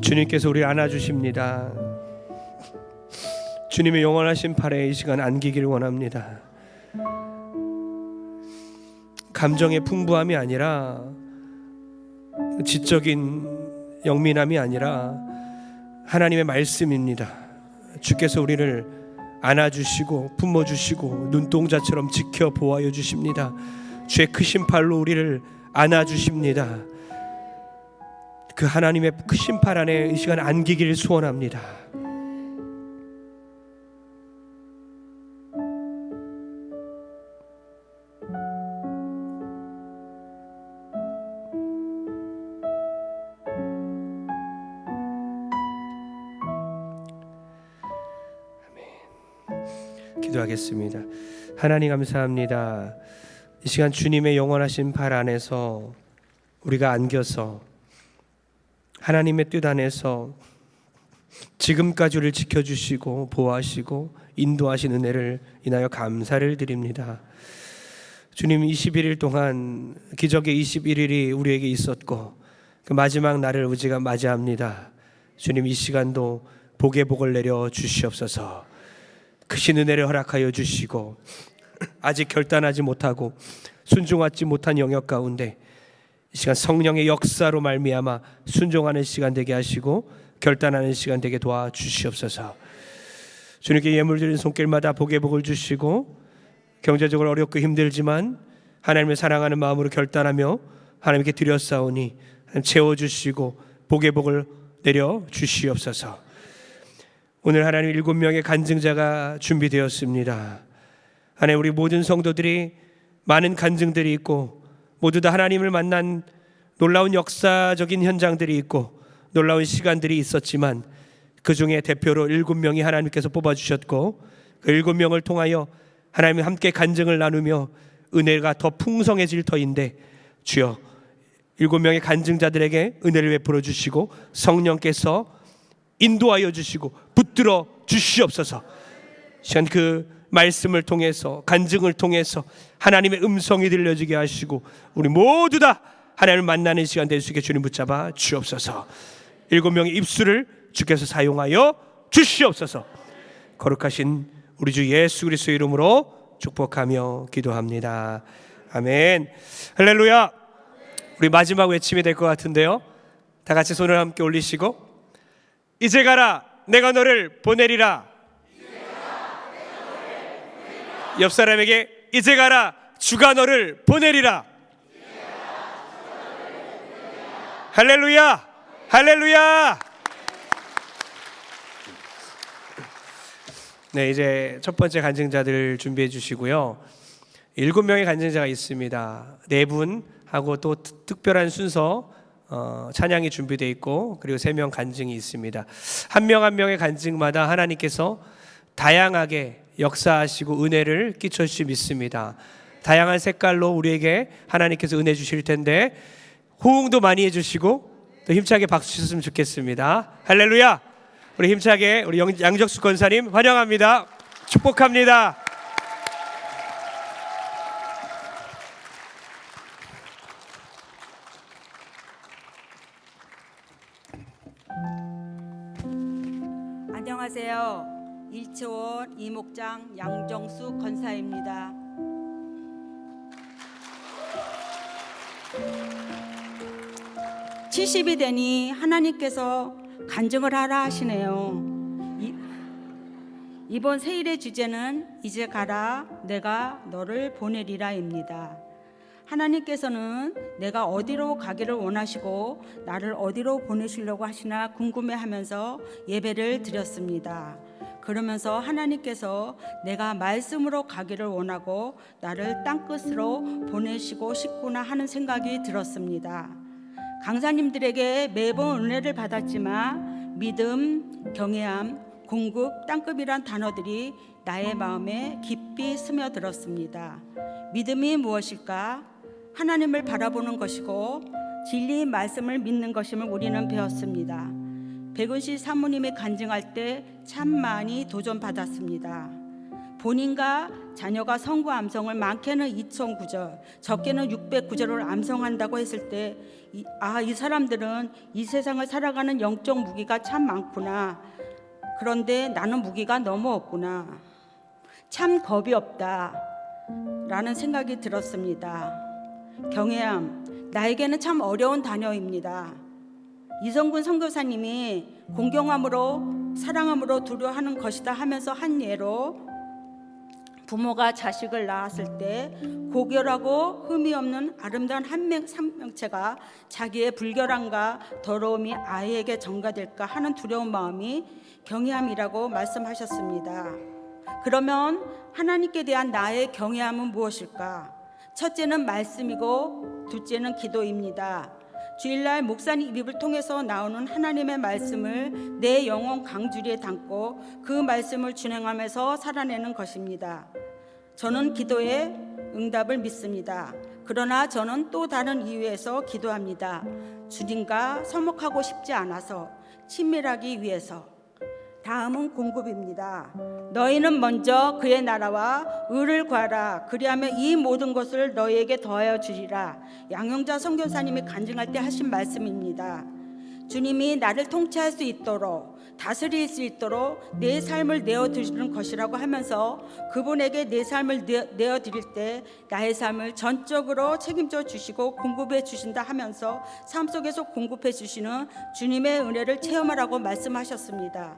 주님께서 우리를 안아주십니다. 주님의 영원하신 팔에 이 시간 안기기를 원합니다. 감정의 풍부함이 아니라, 지적인 영민함이 아니라 하나님의 말씀입니다. 주께서 우리를 안아주시고 품어주시고 눈동자처럼 지켜보아여 주십니다. 주의 크신 팔로 우리를 안아주십니다. 그 하나님의 크신 팔 안에 이 시간 안기기를 소원합니다. 기도하겠습니다. 하나님 감사합니다. 이 시간 주님의 영원하신 팔 안에서 우리가 안겨서 하나님의 뜻 안에서 지금까지 우리를 지켜주시고 보호하시고 인도하신 은혜를 인하여 감사를 드립니다. 주님, 21일 동안 기적의 21일이 우리에게 있었고 그 마지막 날을 우리가 맞이합니다. 주님, 이 시간도 복의 복을 내려 주시옵소서. 크신 은혜를 허락하여 주시고 아직 결단하지 못하고 순종하지 못한 영역 가운데 이 시간 성령의 역사로 말미암아 순종하는 시간 되게 하시고 결단하는 시간 되게 도와주시옵소서. 주님께 예물 드리는 손길마다 복의 복을 주시고 경제적으로 어렵고 힘들지만 하나님을 사랑하는 마음으로 결단하며 하나님께 드렸사오니 하나님 채워주시고 복의 복을 내려 주시옵소서. 오늘 하나님 7명의 간증자가 준비되었습니다. 하나님, 우리 모든 성도들이 많은 간증들이 있고 모두 다 하나님을 만난 놀라운 역사적인 현장들이 있고 놀라운 시간들이 있었지만 그 중에 대표로 7명이 하나님께서 뽑아주셨고 그 7명을 통하여 하나님이 함께 간증을 나누며 은혜가 더 풍성해질 터인데 주여 7명의 간증자들에게 은혜를 베풀어 주시고 성령께서 인도하여 주시고 붙들어 주시옵소서. 시간 그 말씀을 통해서 간증을 통해서 하나님의 음성이 들려지게 하시고 우리 모두 다 하나님을 만나는 시간 될 수 있게 주님 붙잡아 주옵소서. 7명의 입술을 주께서 사용하여 주시옵소서. 거룩하신 우리 주 예수 그리스도의 이름으로 축복하며 기도합니다. 아멘. 할렐루야. 우리 마지막 외침이 될 것 같은데요, 다 같이 손을 함께 올리시고 이제 가라 내가 너를 보내리라. 옆 사람에게 이제 가라 주가 너를 보내리라. 할렐루야. 할렐루야. 네, 이제 첫 번째 간증자들 준비해 주시고요. 7명의 간증자가 있습니다. 4분하고 또 특별한 순서 찬양이 준비되어 있고 그리고 3명 간증이 있습니다. 한 명 한 명의 간증마다 하나님께서 다양하게 역사하시고 은혜를 끼쳐 주시 믿습니다. 다양한 색깔로 우리에게 하나님께서 은혜 주실 텐데 호응도 많이 해주시고 또 힘차게 박수 치셨으면 좋겠습니다. 할렐루야. 우리 힘차게 우리 양적수 권사님 환영합니다. 축복합니다. 안녕하세요. 일초원 이목장 양정수 권사입니다. (70이) 되니 하나님께서 간증을 하라 하시네요. 이번 세일의 주제는 이제 가라 내가 너를 보내리라입니다. 하나님께서는 내가 어디로 가기를 원하시고 나를 어디로 보내시려고 하시나 궁금해하면서 예배를 드렸습니다. 그러면서 하나님께서 내가 말씀으로 가기를 원하고 나를 땅끝으로 보내시고 싶구나 하는 생각이 들었습니다. 강사님들에게 매번 은혜를 받았지만 믿음, 경외함, 공급, 땅급이란 단어들이 나의 마음에 깊이 스며들었습니다. 믿음이 무엇일까? 하나님을 바라보는 것이고 진리의 말씀을 믿는 것임을 우리는 배웠습니다. 백은씨 사모님이 간증할 때 참 많이 도전받았습니다. 본인과 자녀가 성부 암성을 많게는 2009절, 적게는 609절을 암성한다고 했을 때 이 사람들은 이 세상을 살아가는 영적 무기가 참 많구나. 그런데 나는 무기가 너무 없구나. 참 겁이 없다 라는 생각이 들었습니다. 경외함, 나에게는 참 어려운 단어입니다. 이성군 선교사님이 공경함으로 사랑함으로 두려워하는 것이다 하면서 한 예로 부모가 자식을 낳았을 때 고결하고 흠이 없는 아름다운 한 명체가 자기의 불결함과 더러움이 아이에게 전가될까 하는 두려운 마음이 경외함이라고 말씀하셨습니다. 그러면 하나님께 대한 나의 경외함은 무엇일까? 첫째는 말씀이고 둘째는 기도입니다. 주일날 목사님 입을 통해서 나오는 하나님의 말씀을 내 영혼 강주리에 담고 그 말씀을 준행하면서 살아내는 것입니다. 저는 기도의 응답을 믿습니다. 그러나 저는 또 다른 이유에서 기도합니다. 주님과 서먹하고 싶지 않아서, 친밀하기 위해서. 다음은 공급입니다. 너희는 먼저 그의 나라와 의를 구하라. 그리하면 이 모든 것을 너희에게 더하여 주리라. 양용자 선교사님이 간증할 때 하신 말씀입니다. 주님이 나를 통치할 수 있도록, 다스릴 수 있도록 내 삶을 내어드리는 것이라고 하면서 그분에게 내 삶을 내어드릴 때 나의 삶을 전적으로 책임져 주시고 공급해 주신다 하면서 삶 속에서 공급해 주시는 주님의 은혜를 체험하라고 말씀하셨습니다.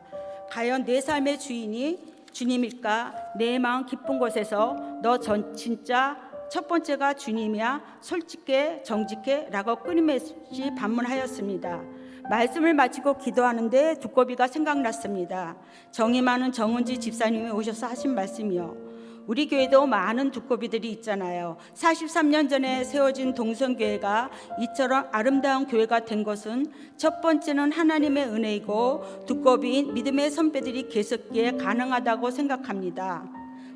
과연 내 삶의 주인이 주님일까? 내 마음 깊은 곳에서 너 진짜 첫 번째가 주님이야? 솔직해, 정직해? 라고 끊임없이 반문하였습니다. 말씀을 마치고 기도하는데 두꺼비가 생각났습니다. 정이 많은 정은지 집사님이 오셔서 하신 말씀이요. 우리 교회도 많은 두꺼비들이 있잖아요. 43년 전에 세워진 동성교회가 이처럼 아름다운 교회가 된 것은 첫 번째는 하나님의 은혜이고 두꺼비인 믿음의 선배들이 계셨기에 가능하다고 생각합니다.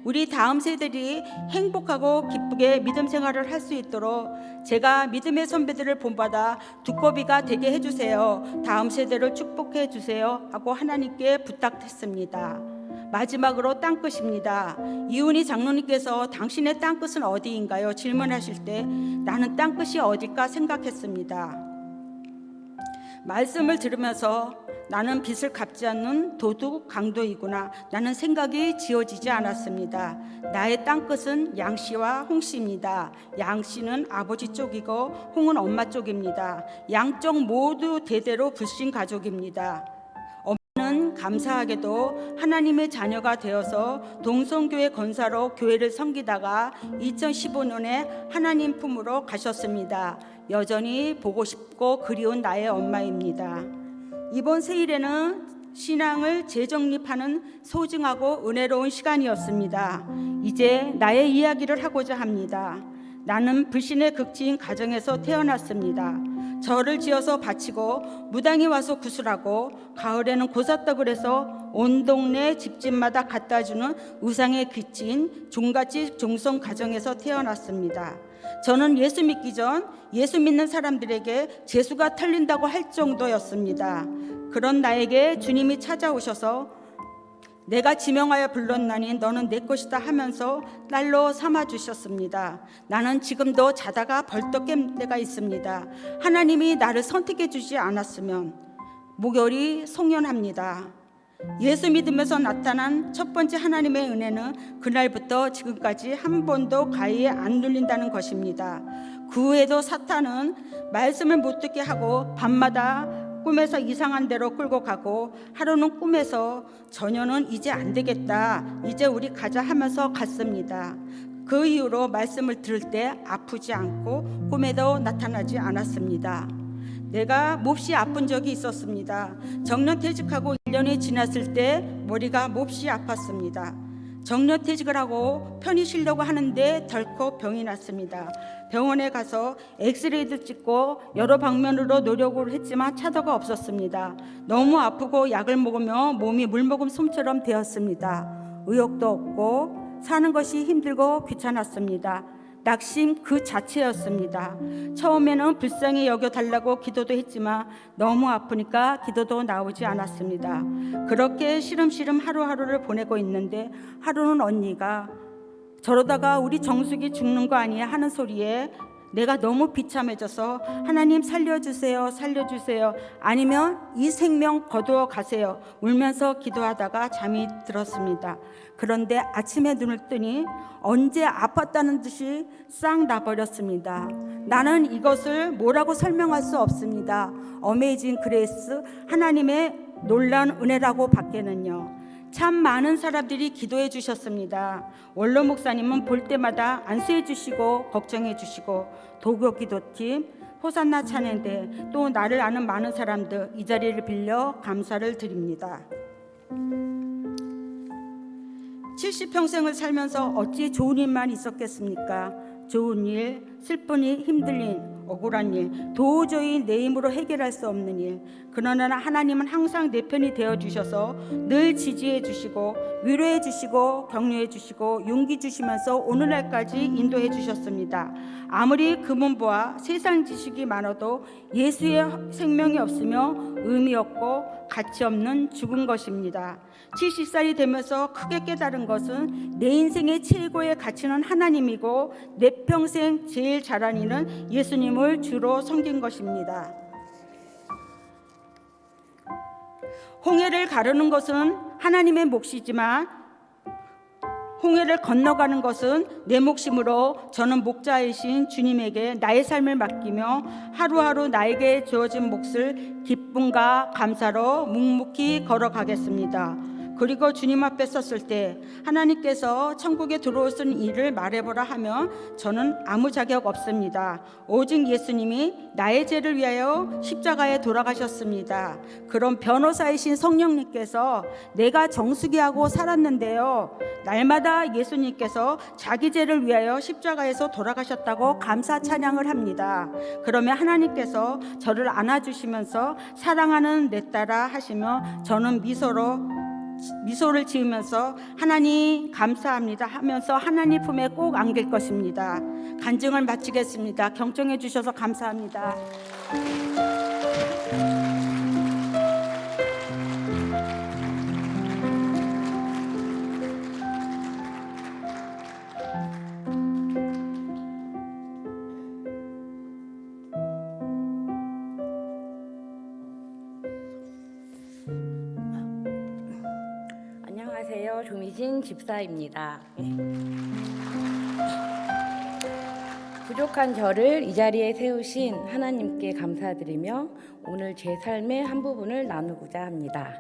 우리 다음 세대들이 행복하고 기쁘게 믿음 생활을 할 수 있도록 제가 믿음의 선배들을 본받아 두꺼비가 되게 해주세요. 다음 세대를 축복해 주세요 하고 하나님께 부탁했습니다. 마지막으로 땅끝입니다. 이훈희 장로님께서 당신의 땅끝은 어디인가요? 질문하실 때 나는 땅끝이 어딜까 생각했습니다. 말씀을 들으면서 나는 빚을 갚지 않는 도둑 강도이구나. 나는 생각이 지어지지 않았습니다. 나의 땅끝은 양씨와 홍씨입니다. 양씨는 아버지 쪽이고 홍은 엄마 쪽입니다. 양쪽 모두 대대로 불신 가족입니다. 엄마는 감사하게도 하나님의 자녀가 되어서 동성교회 권사로 교회를 섬기다가 2015년에 하나님 품으로 가셨습니다. 여전히 보고 싶고 그리운 나의 엄마입니다. 이번 세일에는 신앙을 재정립하는 소중하고 은혜로운 시간이었습니다. 이제 나의 이야기를 하고자 합니다. 나는 불신의 극치인 가정에서 태어났습니다. 절을 지어서 바치고 무당이 와서 구슬하고 가을에는 고사떡을 해서 온 동네 집집마다 갖다주는 우상에 그친 종갓집 종성 가정에서 태어났습니다. 저는 예수 믿기 전 예수 믿는 사람들에게 재수가 털린다고 할 정도였습니다. 그런 나에게 주님이 찾아오셔서 내가 지명하여 불렀나니 너는 내 것이다 하면서 딸로 삼아주셨습니다. 나는 지금도 자다가 벌떡 깬 때가 있습니다. 하나님이 나를 선택해 주지 않았으면 목요일이 송연합니다. 예수 믿으면서 나타난 첫 번째 하나님의 은혜는 그날부터 지금까지 한 번도 가위에 안 눌린다는 것입니다. 그 후에도 사탄은 말씀을 못 듣게 하고 밤마다 꿈에서 이상한 데로 끌고 가고 하루는 꿈에서 저녀는 이제 안 되겠다, 이제 우리 가자 하면서 갔습니다. 그 이후로 말씀을 들을 때 아프지 않고 꿈에도 나타나지 않았습니다. 내가 몹시 아픈 적이 있었습니다. 정년퇴직하고 1년이 지났을 때 머리가 몹시 아팠습니다. 정년퇴직을 하고 편히 쉬려고 하는데 덜컥 병이 났습니다. 병원에 가서 엑스레이도 찍고 여러 방면으로 노력을 했지만 차도가 없었습니다. 너무 아프고 약을 먹으며 몸이 물먹은 솜처럼 되었습니다. 의욕도 없고 사는 것이 힘들고 귀찮았습니다. 낙심 그 자체였습니다. 처음에는 불쌍히 여겨달라고 기도도 했지만 너무 아프니까 기도도 나오지 않았습니다. 그렇게 시름시름 하루하루를 보내고 있는데 하루는 언니가 저러다가 우리 정숙이 죽는 거 아니야 하는 소리에 내가 너무 비참해져서 하나님 살려주세요, 살려주세요. 아니면 이 생명 거두어 가세요. 울면서 기도하다가 잠이 들었습니다. 그런데 아침에 눈을 뜨니 언제 아팠다는 듯이 싹 나버렸습니다. 나는 이것을 뭐라고 설명할 수 없습니다. 어메이징 그레이스, 하나님의 놀라운 은혜라고 밖에는요. 참 많은 사람들이 기도해 주셨습니다. 원로 목사님은 볼 때마다 안수해 주시고 걱정해 주시고 도교 기도팀, 호산나 찬양대, 또 나를 아는 많은 사람들 이 자리를 빌려 감사를 드립니다. 70평생을 살면서 어찌 좋은 일만 있었겠습니까? 좋은 일, 슬픈 일, 힘든 일, 억울한 일, 도저히 내 힘으로 해결할 수 없는 일. 그러나 하나님은 항상 내 편이 되어주셔서 늘 지지해 주시고 위로해 주시고 격려해 주시고 용기 주시면서 오늘날까지 인도해 주셨습니다. 아무리 금은보와 세상 지식이 많아도 예수의 생명이 없으며 의미 없고 가치 없는 죽은 것입니다. 70살이 되면서 크게 깨달은 것은 내 인생의 최고의 가치는 하나님이고 내 평생 제일 잘한 일은 예수님을 주로 섬긴 것입니다. 홍해를 가르는 것은 하나님의 몫이지만 홍해를 건너가는 것은 내 몫이므로 저는 목자이신 주님에게 나의 삶을 맡기며 하루하루 나에게 주어진 몫을 기쁨과 감사로 묵묵히 걸어가겠습니다. 그리고 주님 앞에 섰을 때 하나님께서 천국에 들어오신 일을 말해보라 하면 저는 아무 자격 없습니다. 오직 예수님이 나의 죄를 위하여 십자가에 돌아가셨습니다. 그런 변호사이신 성령님께서 내가 정수기하고 살았는데요, 날마다 예수님께서 자기 죄를 위하여 십자가에서 돌아가셨다고 감사 찬양을 합니다. 그러면 하나님께서 저를 안아주시면서 사랑하는 내 딸아 하시며 저는 미소를 지으면서 하나님 감사합니다 하면서 하나님 품에 꼭 안길 것입니다. 간증을 마치겠습니다. 경청해 주셔서 감사합니다. 안녕하세요. 조미진 집사입니다. 부족한 저를 이 자리에 세우신 하나님께 감사드리며 오늘 제 삶의 한 부분을 나누고자 합니다.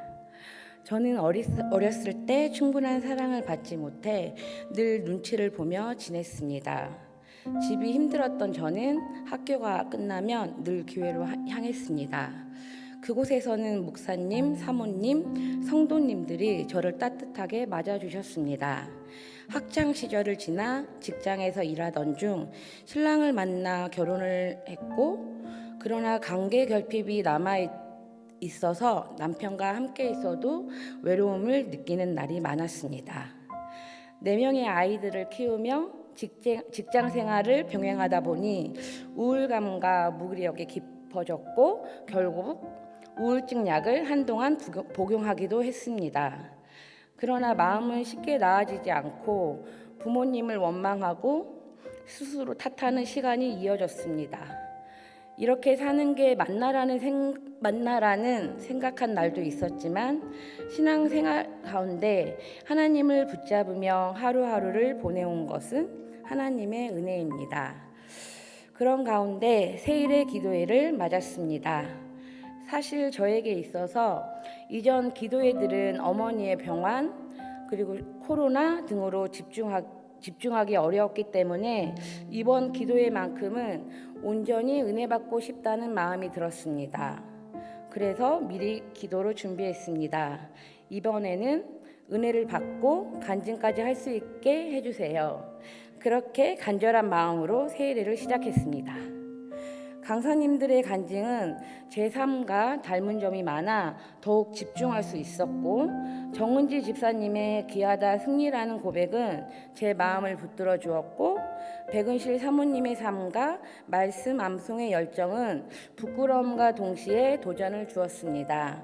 저는 어렸을 때 충분한 사랑을 받지 못해 늘 눈치를 보며 지냈습니다. 집이 힘들었던 저는 학교가 끝나면 늘 교회로 향했습니다. 그곳에서는 목사님, 사모님, 성도님들이 저를 따뜻하게 맞아주셨습니다. 학창 시절을 지나 직장에서 일하던 중 신랑을 만나 결혼을 했고, 그러나 관계 결핍이 남아 있어서 남편과 함께 있어도 외로움을 느끼는 날이 많았습니다. 4명의 아이들을 키우며 직장 생활을 병행하다 보니 우울감과 무기력이 깊어졌고 결국 우울증 약을 한동안 복용하기도 했습니다. 그러나 마음은 쉽게 나아지지 않고 부모님을 원망하고 스스로 탓하는 시간이 이어졌습니다. 이렇게 사는 게 맞나라는 생각한 날도 있었지만 신앙생활 가운데 하나님을 붙잡으며 하루하루를 보내온 것은 하나님의 은혜입니다. 그런 가운데 새일의 기도회를 맞았습니다. 사실 저에게 있어서 이전 기도회들은 어머니의 병환 그리고 코로나 등으로 집중하기 어려웠기 때문에 이번 기도회만큼은 온전히 은혜 받고 싶다는 마음이 들었습니다. 그래서 미리 기도로 준비했습니다. 이번에는 은혜를 받고 간증까지 할 수 있게 해주세요. 그렇게 간절한 마음으로 새해를 시작했습니다. 강사님들의 간증은 제 삶과 닮은 점이 많아 더욱 집중할 수 있었고, 정은지 집사님의 귀하다 승리라는 고백은 제 마음을 붙들어 주었고, 백은실 사모님의 삶과 말씀 암송의 열정은 부끄러움과 동시에 도전을 주었습니다.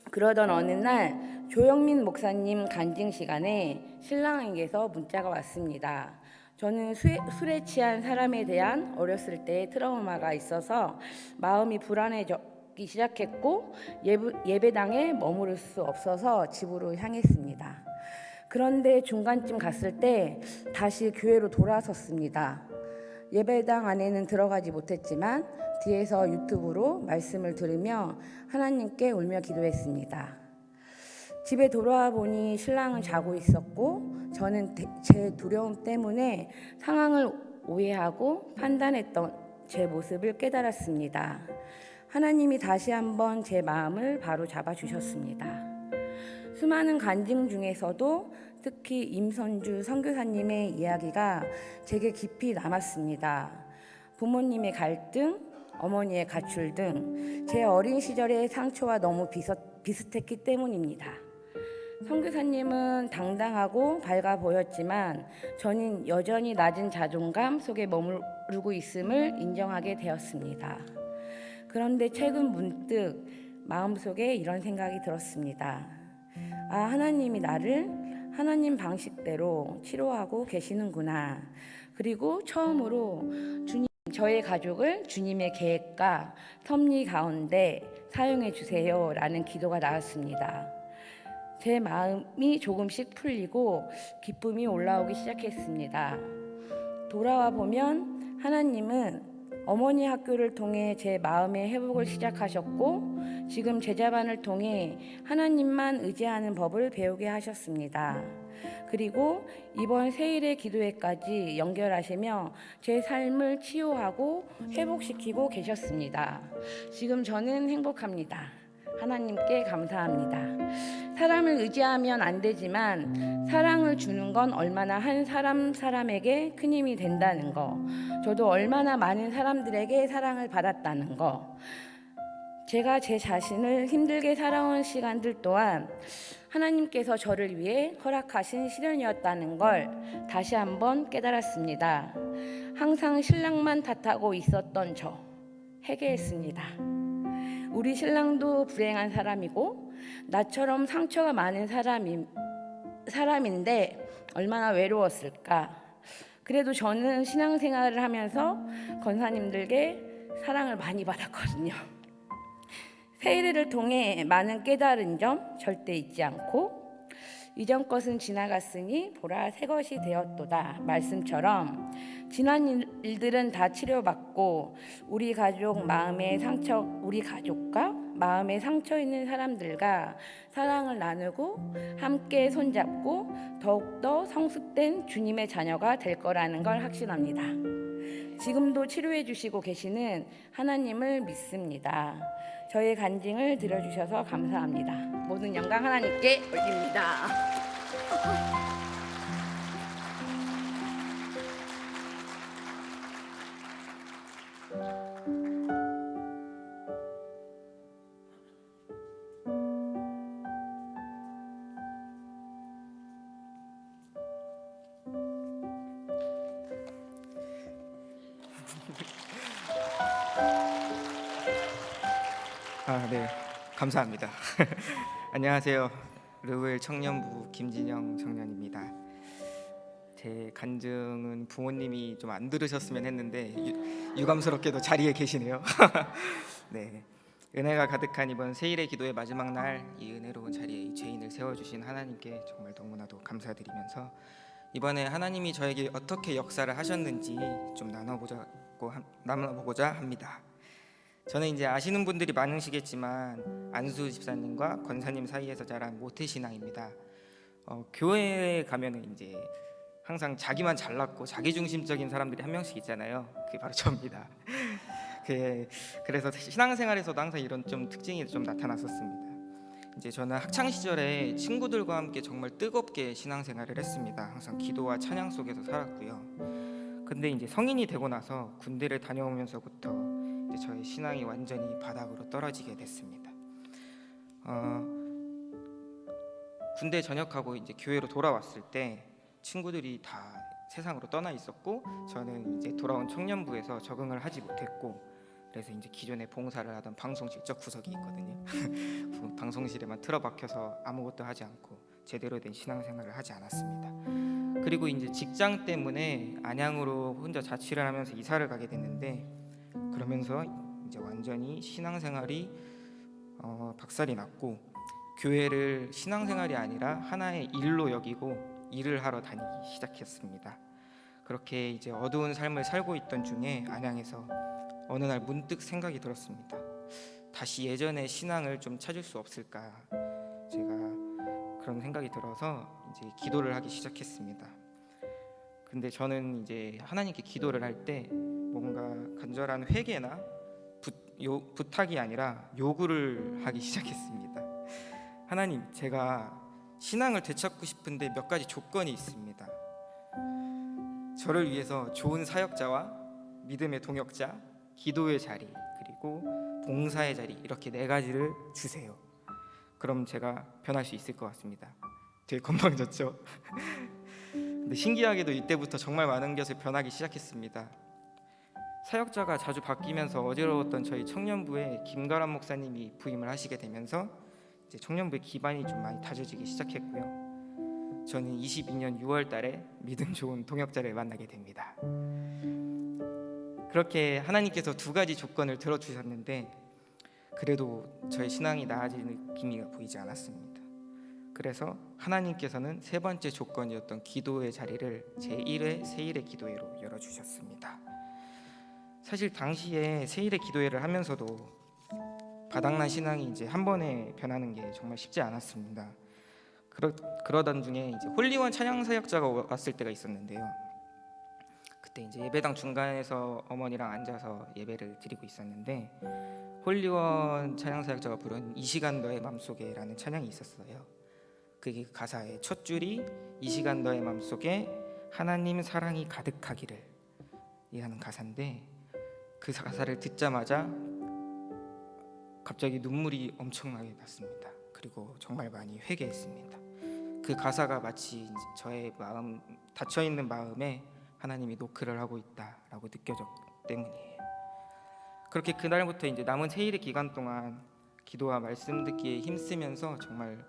그러던 어느 날 조영민 목사님 간증 시간에 신랑에게서 문자가 왔습니다. 저는 술에 취한 사람에 대한 어렸을 때의 트라우마가 있어서 마음이 불안해지기 시작했고, 예배당에 머무를 수 없어서 집으로 향했습니다. 그런데 중간쯤 갔을 때 다시 교회로 돌아섰습니다. 예배당 안에는 들어가지 못했지만 뒤에서 유튜브로 말씀을 들으며 하나님께 울며 기도했습니다. 집에 돌아와 보니 신랑은 자고 있었고, 저는 제 두려움 때문에 상황을 오해하고 판단했던 제 모습을 깨달았습니다. 하나님이 다시 한번 제 마음을 바로 잡아 주셨습니다. 수많은 간증 중에서도 특히 임선주 선교사님의 이야기가 제게 깊이 남았습니다. 부모님의 갈등, 어머니의 가출 등 제 어린 시절의 상처와 너무 비슷했기 때문입니다. 선교사님은 당당하고 밝아 보였지만 저는 여전히 낮은 자존감 속에 머무르고 있음을 인정하게 되었습니다. 그런데 최근 문득 마음속에 이런 생각이 들었습니다. 하나님이 나를 하나님 방식대로 치료하고 계시는구나. 그리고 처음으로 저의 가족을 주님의 계획과 섭리 가운데 사용해 주세요 라는 기도가 나왔습니다. 제 마음이 조금씩 풀리고 기쁨이 올라오기 시작했습니다. 돌아와 보면 하나님은 어머니 학교를 통해 제 마음의 회복을 시작하셨고, 지금 제자반을 통해 하나님만 의지하는 법을 배우게 하셨습니다. 그리고 이번 세일의 기도회까지 연결하시며 제 삶을 치유하고 회복시키고 계셨습니다. 지금 저는 행복합니다. 하나님께 감사합니다. 사람을 의지하면 안 되지만 사랑을 주는 건 얼마나 한 사람에게 큰 힘이 된다는 거, 저도 얼마나 많은 사람들에게 사랑을 받았다는 거, 제가 제 자신을 힘들게 살아온 시간들 또한 하나님께서 저를 위해 허락하신 시련이었다는 걸 다시 한번 깨달았습니다. 항상 신랑만 탓하고 있었던 저 회개했습니다. 우리 신랑도 불행한 사람이고 나처럼 상처가 많은 사람인데 얼마나 외로웠을까. 그래도 저는 신앙생활을 하면서 권사님들께 사랑을 많이 받았거든요. 세일을 통해 많은 깨달은 점 절대 잊지 않고, 이전 것은 지나갔으니 보라 새 것이 되었도다 말씀처럼 지난 일들은 다 치료받고 우리 가족과 마음에 상처 있는 사람들과 사랑을 나누고 함께 손잡고 더욱더 성숙된 주님의 자녀가 될 거라는 걸 확신합니다. 지금도 치료해 주시고 계시는 하나님을 믿습니다. 저의 간증을 들어주셔서 감사합니다. 모든 영광 하나님께 올립니다. 네, 감사합니다. 안녕하세요. 르우엘 청년부 김진영 청년입니다. 제 간증은 부모님이 좀 안 들으셨으면 했는데 유감스럽게도 자리에 계시네요. 네, 은혜가 가득한 이번 세일의 기도의 마지막 날 이 은혜로운 자리에 이 죄인을 세워주신 하나님께 정말 너무나도 감사드리면서 이번에 하나님이 저에게 어떻게 역사를 하셨는지 좀 나눠보고자 합니다. 저는 이제 아시는 분들이 많으시겠지만 안수 집사님과 권사님 사이에서 자란 모태신앙입니다. 교회에 가면은 이제 항상 자기만 잘났고 자기중심적인 사람들이 한 명씩 있잖아요. 그게 바로 저입니다. 그래서 신앙생활에서도 항상 이런 좀 특징이 좀 나타났었습니다. 이제 저는 학창 시절에 친구들과 함께 정말 뜨겁게 신앙생활을 했습니다. 항상 기도와 찬양 속에서 살았고요. 근데 이제 성인이 되고 나서 군대를 다녀오면서부터 이제 저의 신앙이 완전히 바닥으로 떨어지게 됐습니다. 군대 전역하고 이제 교회로 돌아왔을 때 친구들이 다 세상으로 떠나 있었고 저는 이제 돌아온 청년부에서 적응을 하지 못했고, 그래서 이제 기존에 봉사를 하던 방송실 저 구석이 있거든요. 그 방송실에만 틀어박혀서 아무것도 하지 않고 제대로 된 신앙생활을 하지 않았습니다. 그리고 이제 직장 때문에 안양으로 혼자 자취를 하면서 이사를 가게 됐는데, 그러면서 이제 완전히 신앙생활이 박살이 났고, 교회를 신앙생활이 아니라 하나의 일로 여기고 일을 하러 다니기 시작했습니다. 그렇게 이제 어두운 삶을 살고 있던 중에 안양에서 어느 날 문득 생각이 들었습니다. 다시 예전의 신앙을 좀 찾을 수 없을까? 제가 그런 생각이 들어서 이제 기도를 하기 시작했습니다. 근데 저는 이제 하나님께 기도를 할 때 뭔가 간절한 회개나 부탁이 아니라 요구를 하기 시작했습니다. 하나님, 제가 신앙을 되찾고 싶은데 몇 가지 조건이 있습니다. 저를 위해서 좋은 사역자와 믿음의 동역자, 기도의 자리, 그리고 봉사의 자리, 이렇게 4가지를 주세요. 그럼 제가 변할 수 있을 것 같습니다. 되게 건방졌죠? 근데 신기하게도 이때부터 정말 많은 것을 변하기 시작했습니다. 사역자가 자주 바뀌면서 어지러웠던 저희 청년부에 김가람 목사님이 부임을 하시게 되면서 이제 청년부의 기반이 좀 많이 다져지기 시작했고요. 저는 22년 6월 달에 믿음 좋은 동역자를 만나게 됩니다. 그렇게 하나님께서 2가지 조건을 들어주셨는데 그래도 저의 신앙이 나아지는 기미가 보이지 않았습니다. 그래서 하나님께서는 3번째 조건이었던 기도의 자리를 제1회 세일의 기도회로 열어주셨습니다. 사실 당시에 세일의 기도회를 하면서도 바닥난 신앙이 이제 한 번에 변하는 게 정말 쉽지 않았습니다. 그러던 중에 이제 홀리원 찬양 사역자가 왔을 때가 있었는데요. 그때 이제 예배당 중간에서 어머니랑 앉아서 예배를 드리고 있었는데 홀리원 찬양 사역자가 부른 이 시간 너의 맘속에라는 찬양이 있었어요. 그게 가사의 첫 줄이 이 시간 너의 맘속에 하나님 사랑이 가득하기를 이라는 가사인데, 그 가사를 듣자마자 갑자기 눈물이 엄청나게 났습니다. 그리고 정말 많이 회개했습니다. 그 가사가 마치 저의 마음, 닫혀있는 마음에 하나님이 노크를 하고 있다라고 느껴졌기 때문이에요. 그렇게 그날부터 이제 남은 세일의 기간 동안 기도와 말씀 듣기에 힘쓰면서 정말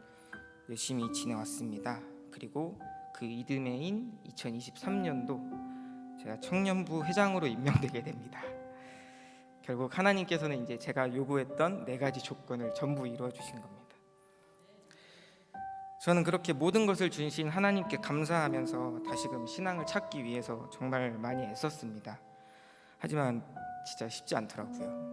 열심히 지내왔습니다. 그리고 그 이듬해인 2023년도 제가 청년부 회장으로 임명되게 됩니다. 결국 하나님께서는 이제 제가 요구했던 4가지 조건을 전부 이루어 주신 겁니다. 저는 그렇게 모든 것을 주신 하나님께 감사하면서 다시금 신앙을 찾기 위해서 정말 많이 애썼습니다. 하지만 진짜 쉽지 않더라고요.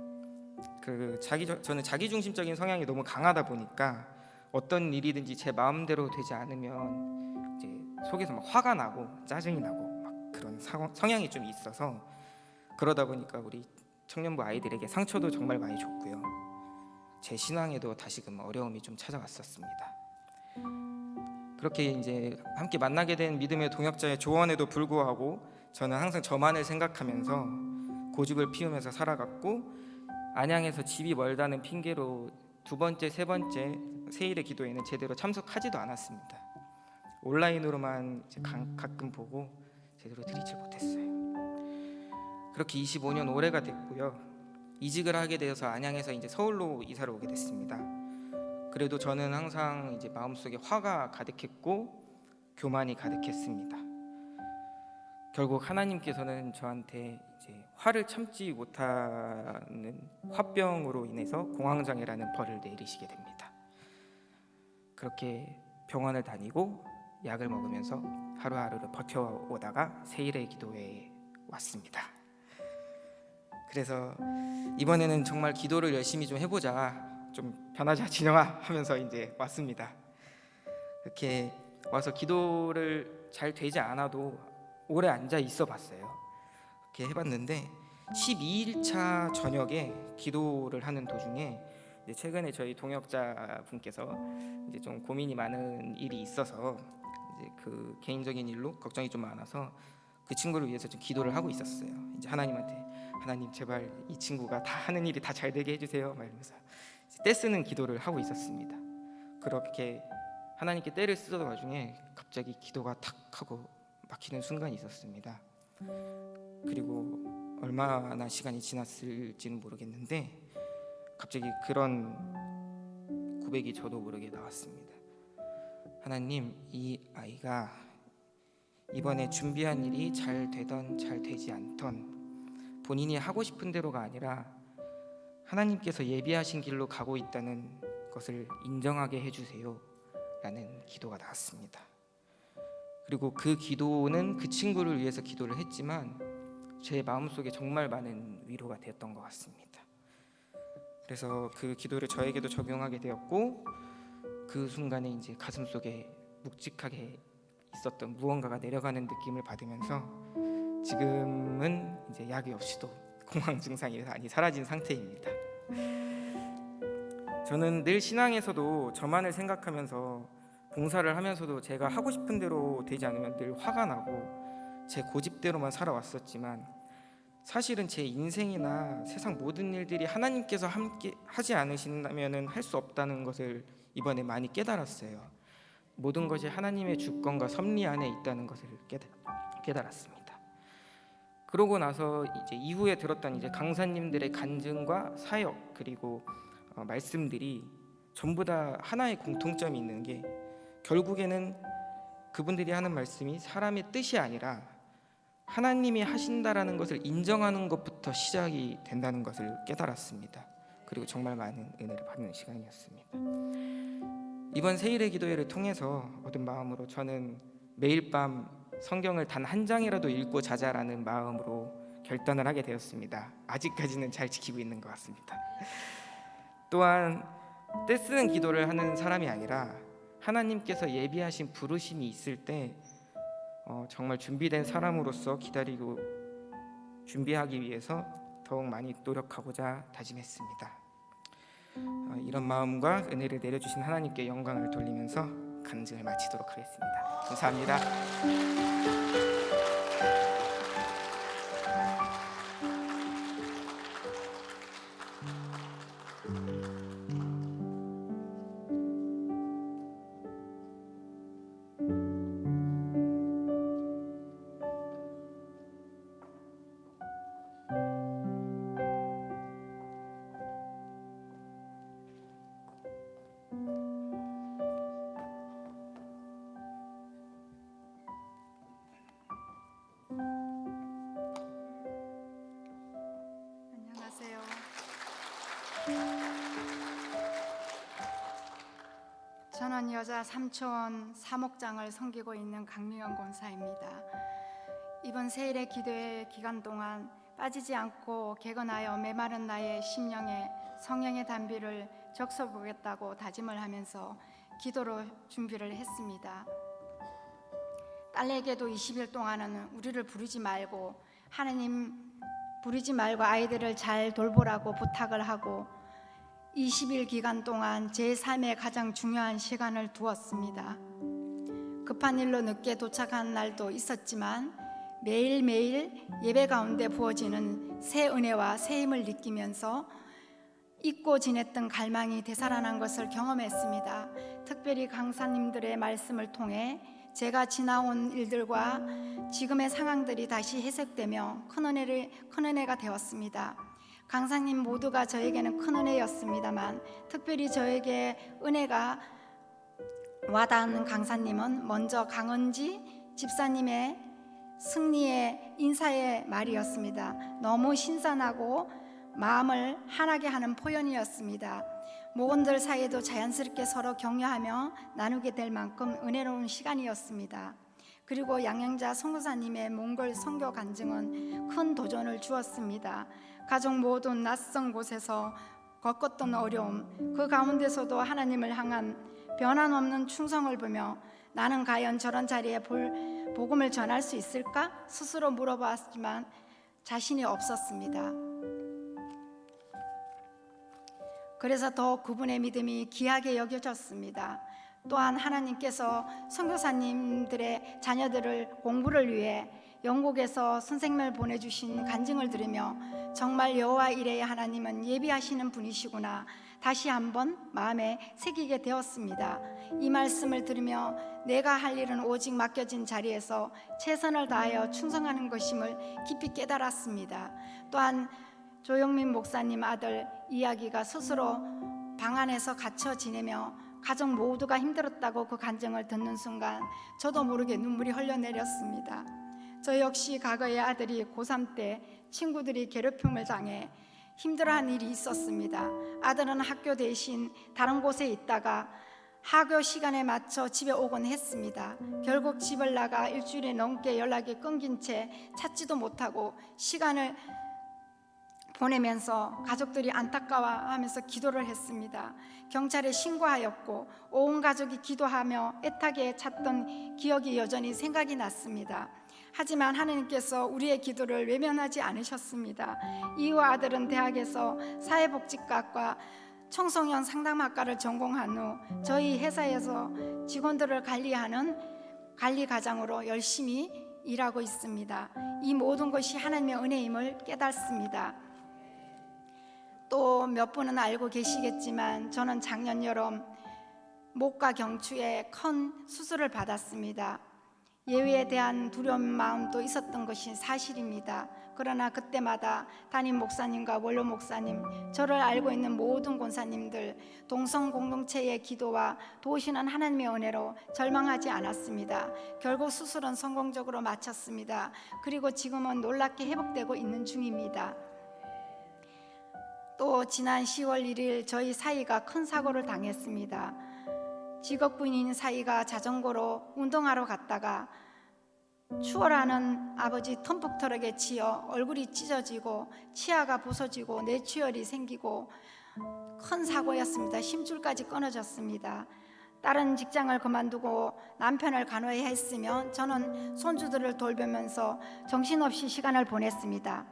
저는 자기중심적인 성향이 너무 강하다 보니까 어떤 일이든지 제 마음대로 되지 않으면 이제 속에서 막 화가 나고 짜증이 나고 막 그런 성향이 좀 있어서, 그러다 보니까 우리 청년부 아이들에게 상처도 정말 많이 줬고요. 제 신앙에도 다시금 어려움이 좀 찾아왔었습니다. 그렇게 이제 함께 만나게 된 믿음의 동역자의 조언에도 불구하고 저는 항상 저만을 생각하면서 고집을 피우면서 살아갔고, 안양에서 집이 멀다는 핑계로 2번째, 3번째 세일의 기도에는 제대로 참석하지도 않았습니다. 온라인으로만 이제 가끔 보고 제대로 드리지 못했어요. 그렇게 25년 올해가 됐고요. 이직을 하게 되어서 안양에서 이제 서울로 이사를 오게 됐습니다. 그래도 저는 항상 이제 마음속에 화가 가득했고 교만이 가득했습니다. 결국 하나님께서는 저한테 이제 화를 참지 못하는 화병으로 인해서 공황장애라는 벌을 내리시게 됩니다. 그렇게 병원을 다니고 약을 먹으면서 하루하루를 버텨오다가 세일의 기도회에 왔습니다. 그래서 이번에는 정말 기도를 열심히 좀 해보자, 좀 변하자 진영아 하면서 이제 왔습니다. 이렇게 와서 기도를 잘 되지 않아도 오래 앉아 있어 봤어요. 이렇게 해봤는데 12일차 저녁에 기도를 하는 도중에 이제 최근에 저희 동역자 분께서 이제 좀 고민이 많은 일이 있어서 이제 그 개인적인 일로 걱정이 좀 많아서 그 친구를 위해서 좀 기도를 하고 있었어요. 이제 하나님한테 하나님 제발 이 친구가 다 하는 일이 다 잘 되게 해주세요 막 이러면서 떼쓰는 기도를 하고 있었습니다. 그렇게 하나님께 떼를 쓰던 와중에 갑자기 기도가 탁 하고 막히는 순간이 있었습니다. 그리고 얼마나 시간이 지났을지는 모르겠는데 갑자기 그런 고백이 저도 모르게 나왔습니다. 하나님, 이 아이가 이번에 준비한 일이 잘 되던 잘 되지 않던 본인이 하고 싶은 대로가 아니라 하나님께서 예비하신 길로 가고 있다는 것을 인정하게 해주세요 라는 기도가 나왔습니다. 그리고 그 기도는 그 친구를 위해서 기도를 했지만 제 마음속에 정말 많은 위로가 되었던 것 같습니다. 그래서 그 기도를 저에게도 적용하게 되었고 그 순간에 이제 가슴속에 묵직하게 있었던 무언가가 내려가는 느낌을 받으면서 지금은 이제 약이 없이도 공황 증상이 많이 사라진 상태입니다. 저는 늘 신앙에서도 저만을 생각하면서 봉사를 하면서도 제가 하고 싶은 대로 되지 않으면 늘 화가 나고 제 고집대로만 살아왔었지만 사실은 제 인생이나 세상 모든 일들이 하나님께서 함께 하지 않으신다면 할 수 없다는 것을 이번에 많이 깨달았어요. 모든 것이 하나님의 주권과 섭리 안에 있다는 것을 깨달았습니다. 그러고 나서 이제 이후에 들었던 이제 강사님들의 간증과 사역 그리고 말씀들이 전부 다 하나의 공통점이 있는 게 결국에는 그분들이 하는 말씀이 사람의 뜻이 아니라 하나님이 하신다라는 것을 인정하는 것부터 시작이 된다는 것을 깨달았습니다. 그리고 정말 많은 은혜를 받는 시간이었습니다. 이번 세일의 기도회를 통해서 얻은 마음으로 저는 매일 밤 성경을 단 한 장이라도 읽고 자자라는 마음으로 결단을 하게 되었습니다. 아직까지는 잘 지키고 있는 것 같습니다. 또한 떼쓰는 기도를 하는 사람이 아니라 하나님께서 예비하신 부르심이 있을 때 정말 준비된 사람으로서 기다리고 준비하기 위해서 더욱 많이 노력하고자 다짐했습니다. 이런 마음과 은혜를 내려주신 하나님께 영광을 돌리면서 간증을 마치도록 하겠습니다. 감사합니다. 안녕하세요. 저는 여자 삼촌 사목장을 섬기고 있는 강미영 권사입니다. 이번 세일의 기도회 기간 동안 빠지지 않고 개건하여 메마른 나의 심령에 성령의 단비를 적셔보겠다고 다짐을 하면서 기도로 준비를 했습니다. 딸에게도 20일 동안은 우리를 부르지 말고 하나님 부르지 말고 아이들을 잘 돌보라고 부탁을 하고 20일 기간 동안 제 삶에 가장 중요한 시간을 두었습니다. 급한 일로 늦게 도착한 날도 있었지만 매일매일 예배 가운데 부어지는 새 은혜와 새 힘을 느끼면서 잊고 지냈던 갈망이 되살아난 것을 경험했습니다. 특별히 강사님들의 말씀을 통해 제가 지나온 일들과 지금의 상황들이 다시 해석되며 큰 은혜가 되었습니다. 강사님 모두가 저에게는 큰 은혜였습니다만 특별히 저에게 은혜가 와닿는 강사님은 먼저 강은지 집사님의 승리의 인사의 말이었습니다. 너무 신선하고 마음을 환하게 하는 표현이었습니다. 목원들 사이에도 자연스럽게 서로 격려하며 나누게 될 만큼 은혜로운 시간이었습니다. 그리고 양양자 선교사님의 몽골 선교 간증은 큰 도전을 주었습니다. 가족 모두 낯선 곳에서 겪었던 어려움, 그 가운데서도 하나님을 향한 변함없는 충성을 보며 나는 과연 저런 자리에 복음을 전할 수 있을까? 스스로 물어봤지만 자신이 없었습니다. 그래서 더 그분의 믿음이 귀하게 여겨졌습니다. 또한 하나님께서 선교사님들의 자녀들을 공부를 위해 영국에서 선생님을 보내주신 간증을 들으며 정말 여호와 이레의 하나님은 예비하시는 분이시구나 다시 한번 마음에 새기게 되었습니다. 이 말씀을 들으며 내가 할 일은 오직 맡겨진 자리에서 최선을 다하여 충성하는 것임을 깊이 깨달았습니다. 또한 조영민 목사님 아들 이야기가 스스로 방 안에서 갇혀 지내며 가족 모두가 힘들었다고 그 간증을 듣는 순간 저도 모르게 눈물이 흘러내렸습니다. 저 역시 과거의 아들이 고3 때 친구들이 괴롭힘을 당해 힘들어한 일이 있었습니다. 아들은 학교 대신 다른 곳에 있다가 하교 시간에 맞춰 집에 오곤 했습니다. 결국 집을 나가 일주일이 넘게 연락이 끊긴 채 찾지도 못하고 시간을 보내면서 가족들이 안타까워하면서 기도를 했습니다. 경찰에 신고하였고 온 가족이 기도하며 애타게 찾던 기억이 여전히 생각이 났습니다. 하지만 하나님께서 우리의 기도를 외면하지 않으셨습니다. 이후 아들은 대학에서 사회복지과과 청소년 상담학과를 전공한 후 저희 회사에서 직원들을 관리하는 관리과장으로 열심히 일하고 있습니다. 이 모든 것이 하나님의 은혜임을 깨닫습니다. 또 몇 분은 알고 계시겠지만 저는 작년 여름 목과 경추에 큰 수술을 받았습니다. 예외에 대한 두려운 마음도 있었던 것이 사실입니다. 그러나 그때마다 담임 목사님과 원로 목사님, 저를 알고 있는 모든 권사님들, 동성 공동체의 기도와 도우시는 하나님의 은혜로 절망하지 않았습니다. 결국 수술은 성공적으로 마쳤습니다. 그리고 지금은 놀랍게 회복되고 있는 중입니다. 또 지난 10월 1일 저희 사이가 큰 사고를 당했습니다. 직업군인 사이가 자전거로 운동하러 갔다가 추월하는 아버지 텀프 트럭에 치여 얼굴이 찢어지고 치아가 부서지고 뇌출혈이 생기고 큰 사고였습니다. 심줄까지 끊어졌습니다. 다른 직장을 그만두고 남편을 간호해야 했으면 저는 손주들을 돌보면서 정신없이 시간을 보냈습니다.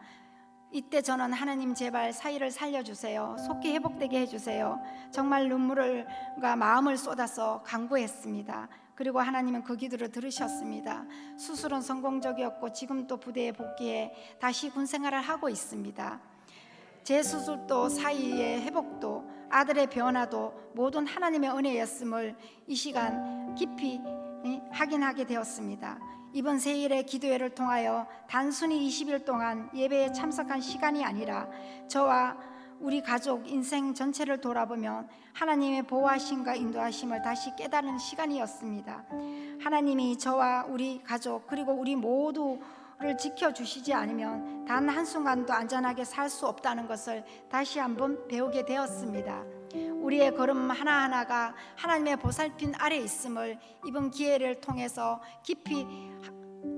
이때 저는 하나님 제발 사이를 살려주세요. 속히 회복되게 해주세요. 정말 눈물과 마음을 쏟아서 간구했습니다. 그리고 하나님은 그 기도를 들으셨습니다. 수술은 성공적이었고 지금 또 부대에 복귀해 다시 군생활을 하고 있습니다. 제 수술도 사이의 회복도 아들의 변화도 모든 하나님의 은혜였음을 이 시간 깊이 확인하게 되었습니다. 이번 세일의 기도회를 통하여 단순히 20일 동안 예배에 참석한 시간이 아니라 저와 우리 가족 인생 전체를 돌아보면 하나님의 보호하심과 인도하심을 다시 깨달은 시간이었습니다. 하나님이 저와 우리 가족 그리고 우리 모두를 지켜주시지 않으면 단 한순간도 안전하게 살 수 없다는 것을 다시 한번 배우게 되었습니다. 우리의 걸음 하나하나가 하나님의 보살핌 아래 있음을 이번 기회를 통해서 깊이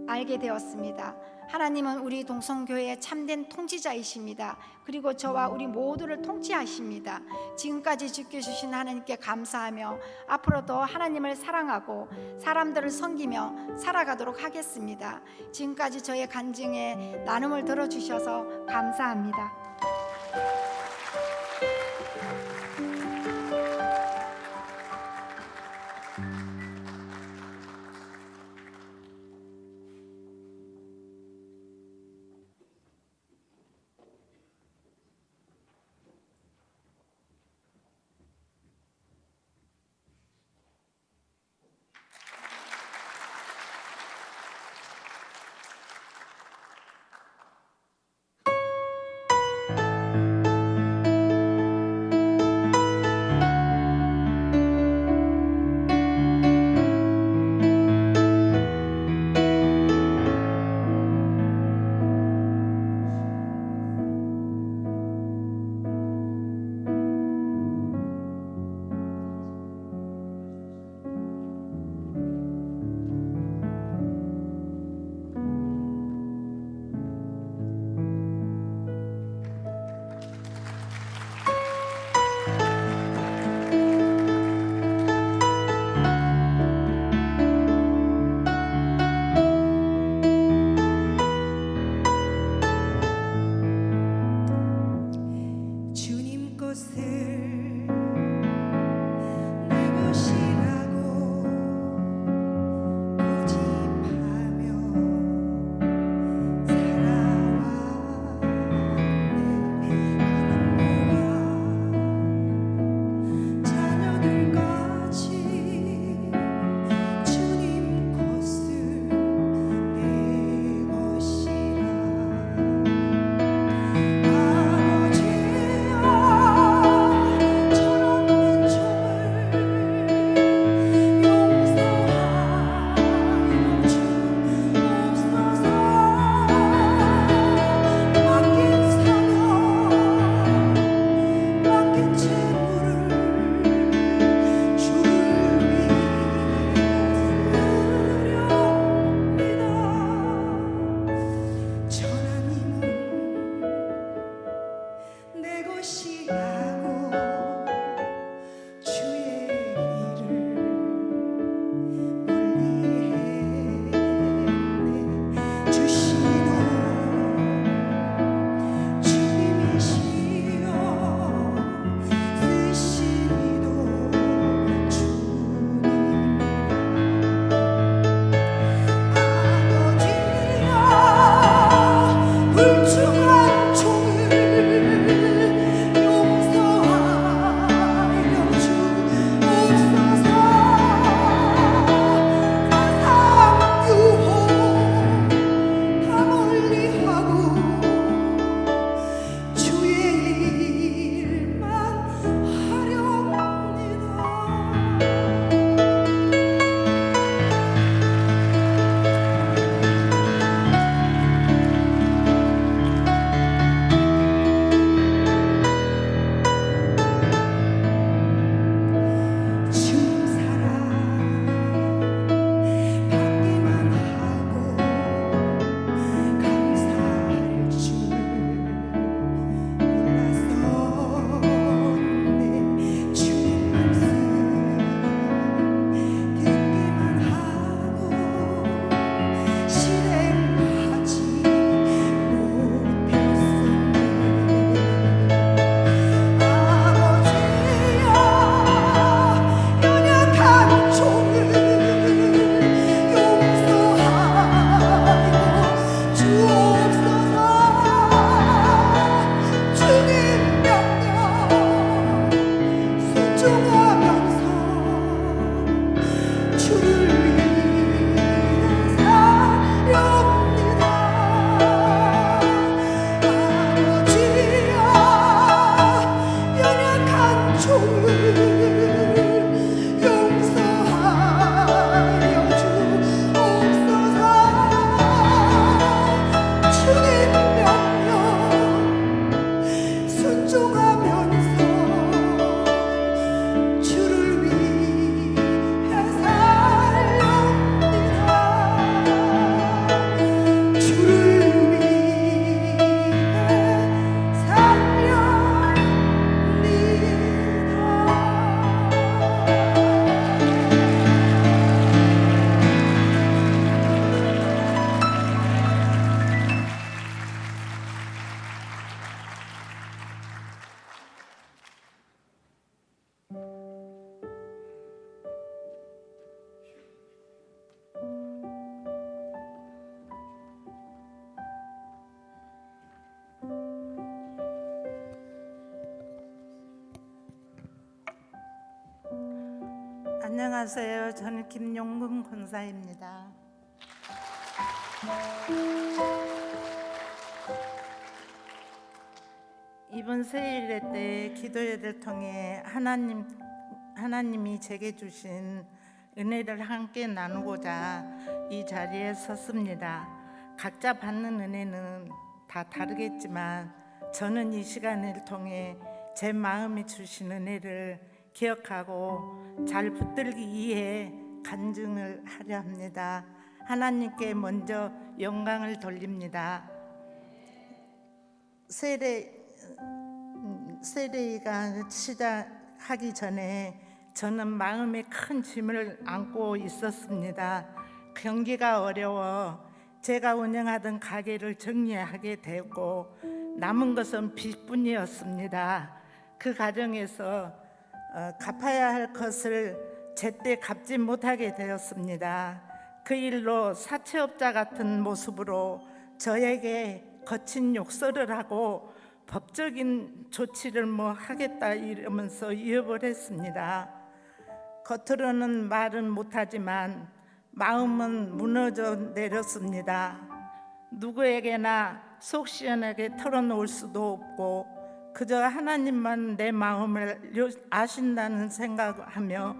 알게 되었습니다. 하나님은 우리 동성교회의 참된 통치자이십니다. 그리고 저와 우리 모두를 통치하십니다. 지금까지 지켜주신 하나님께 감사하며 앞으로도 하나님을 사랑하고 사람들을 섬기며 살아가도록 하겠습니다. 지금까지 저의 간증에 나눔을 들어주셔서 감사합니다. 용서하여 주옵소서. 주님 명령 순종하면서 주를 위해 살렵니다. 주를 위해 안녕하세요. 저는 김용금 권사입니다. 이번 세일회 때 기도회를 통해 하나님이 제게 주신 은혜를 함께 나누고자 이 자리에 섰습니다. 각자 받는 은혜는 다 다르겠지만 저는 이 시간을 통해 제 마음에 주신 은혜를 기억하고 잘 붙들기 위해 간증을 하려 합니다. 하나님께 먼저 영광을 돌립니다. 세례가 시작하기 전에 저는 마음에 큰 짐을 안고 있었습니다. 경기가 어려워 제가 운영하던 가게를 정리하게 되었고 남은 것은 빚뿐이었습니다. 그 과정에서 갚아야 할 것을 제때 갚지 못하게 되었습니다. 그 일로 사채업자 같은 모습으로 저에게 거친 욕설을 하고 법적인 조치를 하겠다 이러면서 위협을 했습니다. 겉으로는 말은 못하지만 마음은 무너져 내렸습니다. 누구에게나 속 시원하게 털어놓을 수도 없고 그저 하나님만 내 마음을 아신다는 생각하며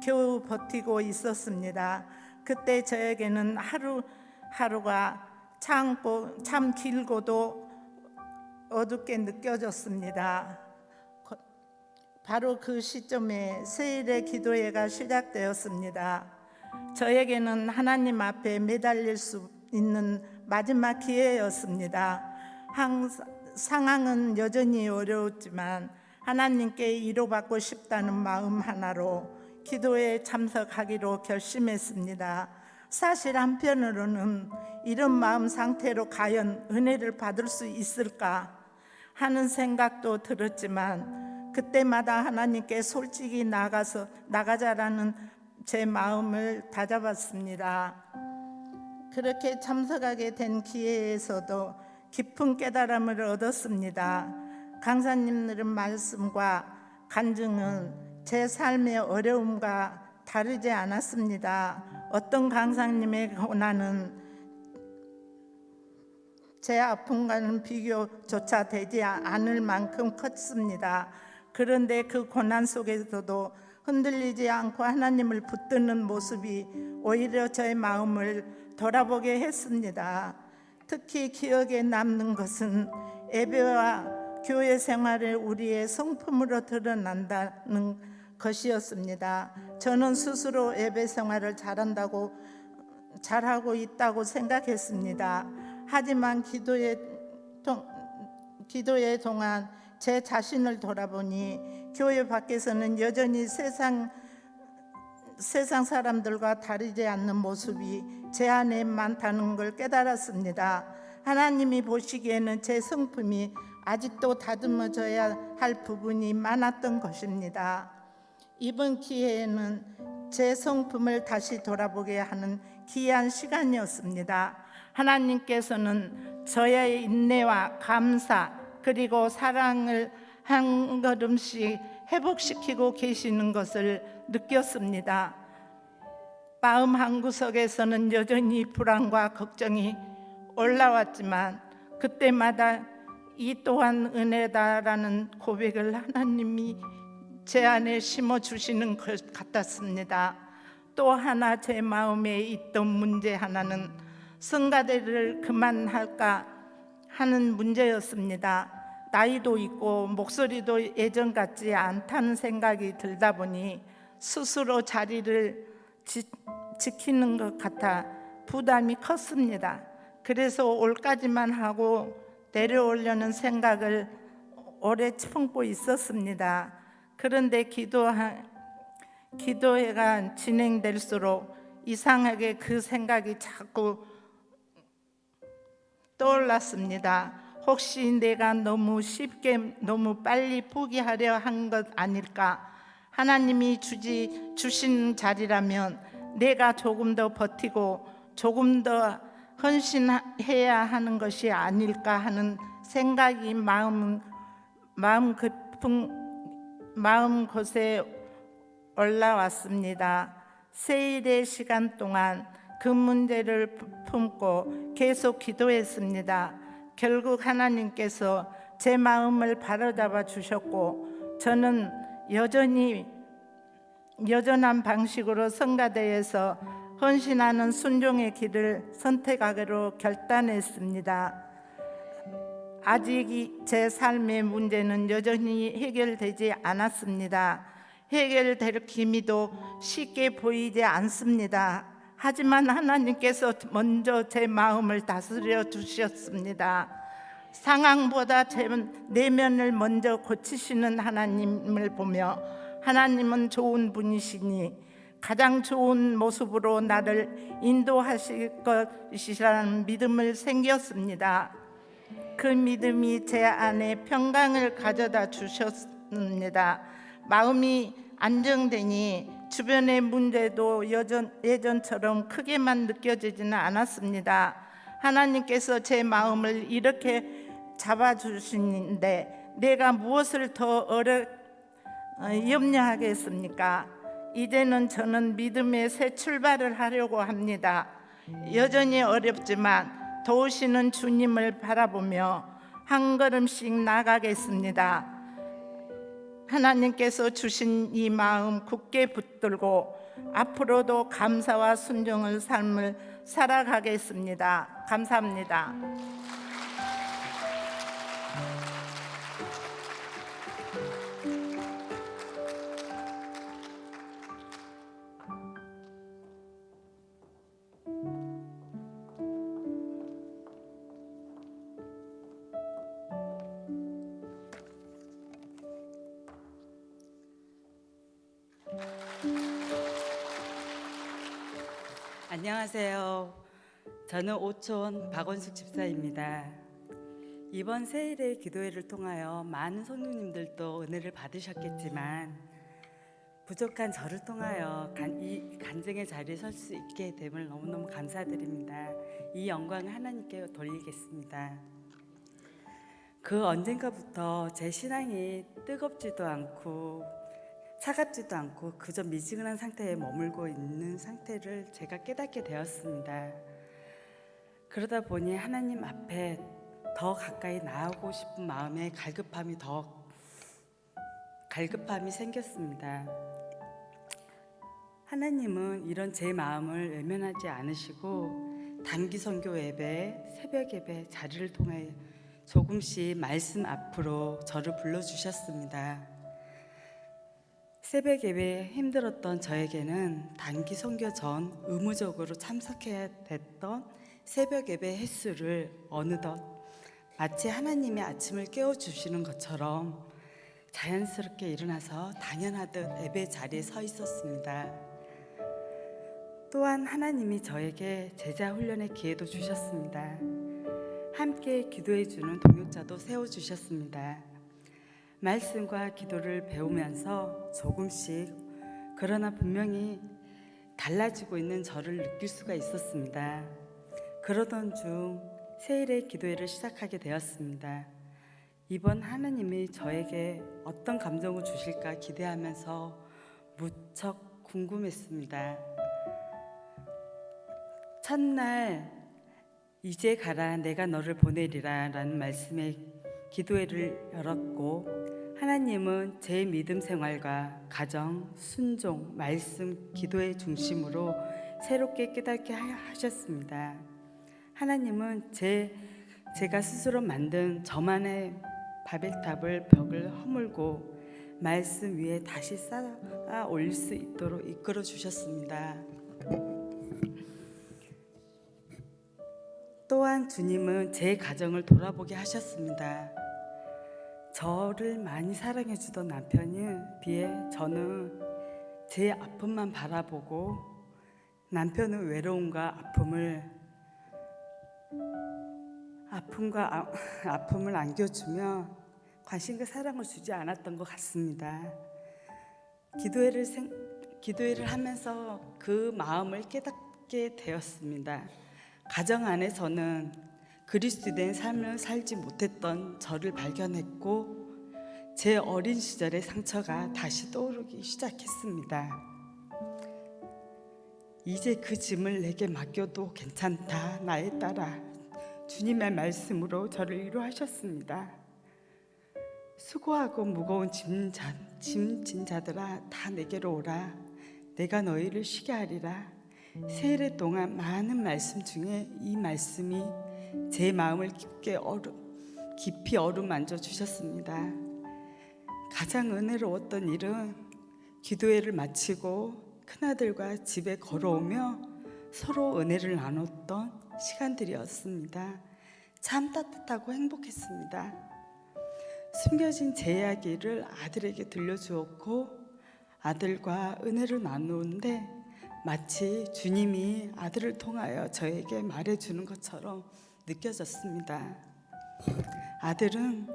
겨우 버티고 있었습니다. 그때 저에게는 하루하루가 참 길고도 어둡게 느껴졌습니다. 바로 그 시점에 세일의 기도회가 시작되었습니다. 저에게는 하나님 앞에 매달릴 수 있는 마지막 기회였습니다. 상황은 여전히 어려웠지만 하나님께 위로받고 싶다는 마음 하나로 기도에 참석하기로 결심했습니다. 사실 한편으로는 이런 마음 상태로 과연 은혜를 받을 수 있을까 하는 생각도 들었지만 그때마다 하나님께 솔직히 나가자라는 제 마음을 다잡았습니다. 그렇게 참석하게 된 기회에서도 깊은 깨달음을 얻었습니다. 강사님들의 말씀과 간증은 제 삶의 어려움과 다르지 않았습니다. 어떤 강사님의 고난은 제 아픔과는 비교조차 되지 않을 만큼 컸습니다. 그런데 그 고난 속에서도 흔들리지 않고 하나님을 붙드는 모습이 오히려 저의 마음을 돌아보게 했습니다. 특히 기억에 남는 것은 예배와 교회 생활에 우리의 성품으로 드러난다는 것이었습니다. 저는 스스로 예배 생활을 잘하고 있다고 생각했습니다. 하지만 기도의 동안 제 자신을 돌아보니 교회 밖에서는 여전히 세상 사람들과 다르지 않는 모습이 제 안에 많다는 걸 깨달았습니다. 하나님이 보시기에는 제 성품이 아직도 다듬어져야 할 부분이 많았던 것입니다. 이번 기회에는 제 성품을 다시 돌아보게 하는 귀한 시간이었습니다. 하나님께서는 저의 인내와 감사 그리고 사랑을 한 걸음씩 회복시키고 계시는 것을 느꼈습니다. 마음 한구석에서는 여전히 불안과 걱정이 올라왔지만 그때마다 이 또한 은혜다라는 고백을 하나님이 제 안에 심어 주시는 것 같았습니다. 또 하나 제 마음에 있던 문제 하나는 성가대를 그만할까 하는 문제였습니다. 나이도 있고 목소리도 예전 같지 않다는 생각이 들다 보니 스스로 자리를 지키는 것 같아 부담이 컸습니다. 그래서 올까지만 하고 내려오려는 생각을 오래 품고 있었습니다. 그런데 기도회가 진행될수록 이상하게 그 생각이 자꾸 떠올랐습니다. 혹시 내가 너무 쉽게 너무 빨리 포기하려 한 것 아닐까? 하나님이 주신 자리라면 내가 조금 더 버티고 조금 더 헌신해야 하는 것이 아닐까 하는 생각이 마음 곳에 올라왔습니다. 세일의 시간 동안 그 문제를 품고 계속 기도했습니다. 결국 하나님께서 제 마음을 바로잡아 주셨고 저는 여전한 방식으로 성가대에서 헌신하는 순종의 길을 선택하기로 결단했습니다. 아직 제 삶의 문제는 여전히 해결되지 않았습니다. 해결될 기미도 쉽게 보이지 않습니다. 하지만 하나님께서 먼저 제 마음을 다스려 주셨습니다. 상황보다 제 내면을 먼저 고치시는 하나님을 보며 하나님은 좋은 분이시니 가장 좋은 모습으로 나를 인도하실 것이라는 믿음을 생겼습니다. 그 믿음이 제 안에 평강을 가져다 주셨습니다. 마음이 안정되니 주변의 문제도 예전처럼 크게만 느껴지지는 않았습니다. 하나님께서 제 마음을 이렇게 잡아주시는데 내가 무엇을 더 염려하겠습니까? 이제는 저는 믿음의 새 출발을 하려고 합니다. 여전히 어렵지만 도우시는 주님을 바라보며 한 걸음씩 나가겠습니다. 하나님께서 주신 이 마음 굳게 붙들고 앞으로도 감사와 순종의 삶을 살아가겠습니다. 감사합니다. 안녕하세요. 저는 오촌 박원숙 집사입니다. 이번 세일의 기도회를 통하여 많은 성도님들도 은혜를 받으셨겠지만 부족한 저를 통하여 이 간증의 자리에 설 수 있게 됨을 너무너무 감사드립니다. 이 영광을 하나님께 돌리겠습니다. 그 언젠가부터 제 신앙이 뜨겁지도 않고 차갑지도 않고 그저 미지근한 상태에 머물고 있는 상태를 제가 깨닫게 되었습니다. 그러다 보니 하나님 앞에 더 가까이 나아가고 싶은 마음에 갈급함이 생겼습니다. 하나님은 이런 제 마음을 외면하지 않으시고 단기 선교 예배, 새벽 예배 자리를 통해 조금씩 말씀 앞으로 저를 불러주셨습니다. 새벽 예배에 힘들었던 저에게는 단기 선교 전 의무적으로 참석해야 됐던 새벽 예배 횟수를 어느덧 마치 하나님의 아침을 깨워주시는 것처럼 자연스럽게 일어나서 당연하듯 예배 자리에 서 있었습니다. 또한 하나님이 저에게 제자 훈련의 기회도 주셨습니다. 함께 기도해주는 동역자도 세워주셨습니다. 말씀과 기도를 배우면서 조금씩 그러나 분명히 달라지고 있는 저를 느낄 수가 있었습니다. 그러던 중 세일의 기도회를 시작하게 되었습니다. 이번 하나님이 저에게 어떤 감정을 주실까 기대하면서 무척 궁금했습니다. 첫날 이제 가라 내가 너를 보내리라 라는 말씀에 기도회를 열었고 하나님은 제 믿음 생활과 가정, 순종, 말씀, 기도의 중심으로 새롭게 깨닫게 하셨습니다. 하나님은 제가 스스로 만든 저만의 바벨탑을 벽을 허물고 말씀 위에 다시 쌓아 올릴 수 있도록 이끌어 주셨습니다. 또한 주님은 제 가정을 돌아보게 하셨습니다. 저를 많이 사랑해 주던 남편에 비해 저는 제 아픔만 바라보고 남편의 외로움과 아픔을 안겨주며 관심과 사랑을 주지 않았던 것 같습니다. 기도회를 하면서 그 마음을 깨닫게 되었습니다. 가정 안에서는 그리스도된 삶을 살지 못했던 저를 발견했고 제 어린 시절의 상처가 다시 떠오르기 시작했습니다. 이제 그 짐을 내게 맡겨도 괜찮다, 나의 딸아. 주님의 말씀으로 저를 위로하셨습니다. 수고하고 무거운 짐진 자들아, 다 내게로 오라. 내가 너희를 쉬게 하리라. 세례 동안 많은 말씀 중에 이 말씀이 제 마음을 깊이 어루만져 주셨습니다. 가장 은혜로웠던 일은 기도회를 마치고 큰아들과 집에 걸어오며 서로 은혜를 나눴던 시간들이었습니다. 참 따뜻하고 행복했습니다. 숨겨진 제 이야기를 아들에게 들려주었고 아들과 은혜를 나누는데 마치 주님이 아들을 통하여 저에게 말해주는 것처럼 느껴졌습니다. 아들은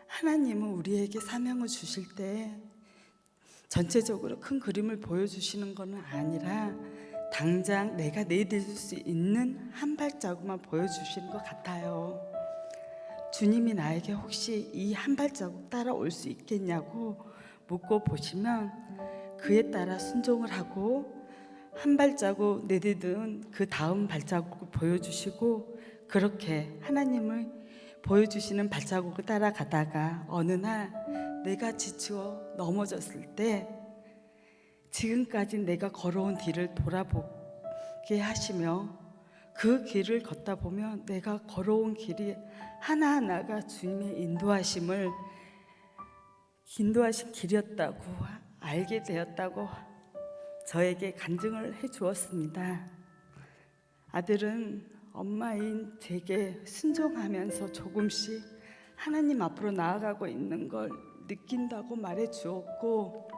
하나님은 우리에게 사명을 주실 때 전체적으로 큰 그림을 보여주시는 것은 아니라 당장 내가 내딛을 수 있는 한 발자국만 보여주시는 것 같아요. 주님이 나에게 혹시 이 한 발자국 따라올 수 있겠냐고 묻고 보시면 그에 따라 순종을 하고 한 발자국 내딛은 그 다음 발자국을 보여주시고 그렇게 하나님을 보여주시는 발자국을 따라가다가 어느 날 내가 지쳐 넘어졌을 때 지금까지 내가 걸어온 길을 돌아보게 하시며 그 길을 걷다 보면 내가 걸어온 길이 하나하나가 주님의 인도하신 길이었다고 알게 되었다고 저에게 간증을 해 주었습니다. 아들은 엄마인 제게 순종하면서 조금씩 하나님 앞으로 나아가고 있는 걸 느낀다고 말해 주었고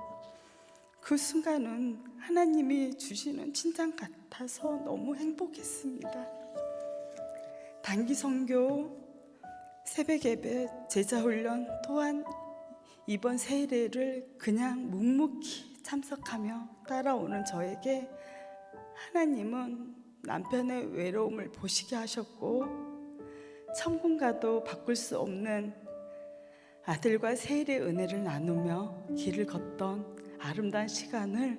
그 순간은 하나님이 주시는 칭찬 같아서 너무 행복했습니다. 단기 선교, 새벽 예배, 제자 훈련 또한 이번 세례를 그냥 묵묵히 참석하며 따라오는 저에게 하나님은 남편의 외로움을 보시게 하셨고 천군가도 바꿀 수 없는 아들과 세일의 은혜를 나누며 길을 걷던 아름다운 시간을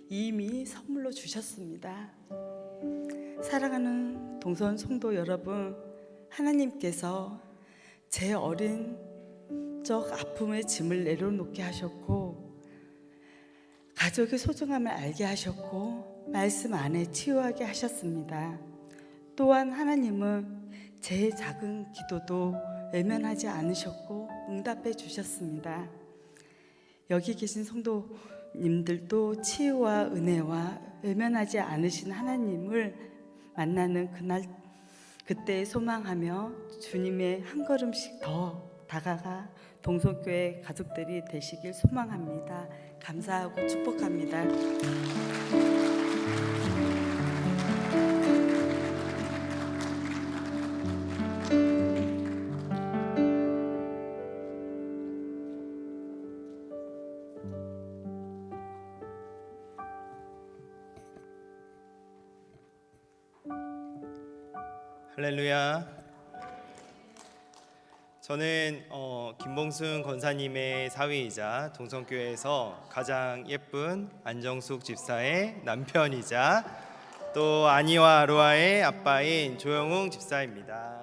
이미 선물로 주셨습니다. 사랑하는 동선 성도 여러분, 하나님께서 제 어린 적 아픔의 짐을 내려놓게 하셨고 가족의 소중함을 알게 하셨고 말씀 안에 치유하게 하셨습니다. 또한 하나님은 제 작은 기도도 외면하지 않으셨고 응답해 주셨습니다. 여기 계신 성도님들도 치유와 은혜와 외면하지 않으신 하나님을 만나는 그때 소망하며 주님의 한 걸음씩 더 다가가 동성교회 가족들이 되시길 소망합니다. 감사하고 축복합니다. 할렐루야. 저는 김봉순 권사님의 사위이자 동성교회에서 가장 예쁜 안정숙 집사의 남편이자 또 아니와 아로아의 아빠인 조영웅 집사입니다.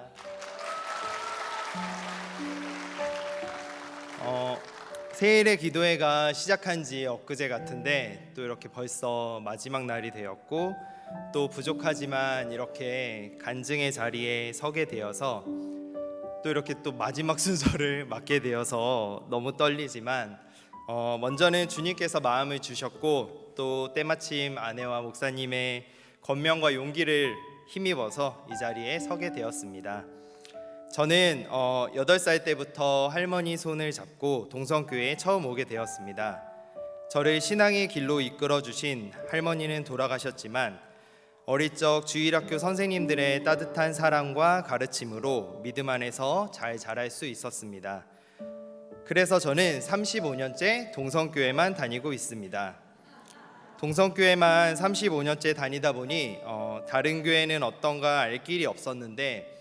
세일의 기도회가 시작한 지 엊그제 같은데 또 이렇게 벌써 마지막 날이 되었고 또 부족하지만 이렇게 간증의 자리에 서게 되어서 또 이렇게 또 마지막 순서를 맡게 되어서 너무 떨리지만 먼저는 주님께서 마음을 주셨고 또 때마침 아내와 목사님의 권면과 용기를 힘입어서 이 자리에 서게 되었습니다. 저는 8살 때부터 할머니 손을 잡고 동성교회에 처음 오게 되었습니다. 저를 신앙의 길로 이끌어 주신 할머니는 돌아가셨지만 어릴 적 주일학교 선생님들의 따뜻한 사랑과 가르침으로 믿음 안에서 잘 자랄 수 있었습니다. 그래서 저는 35년째 동성교회만 다니고 있습니다. 동성교회만 35년째 다니다 보니 다른 교회는 어떤가 알 길이 없었는데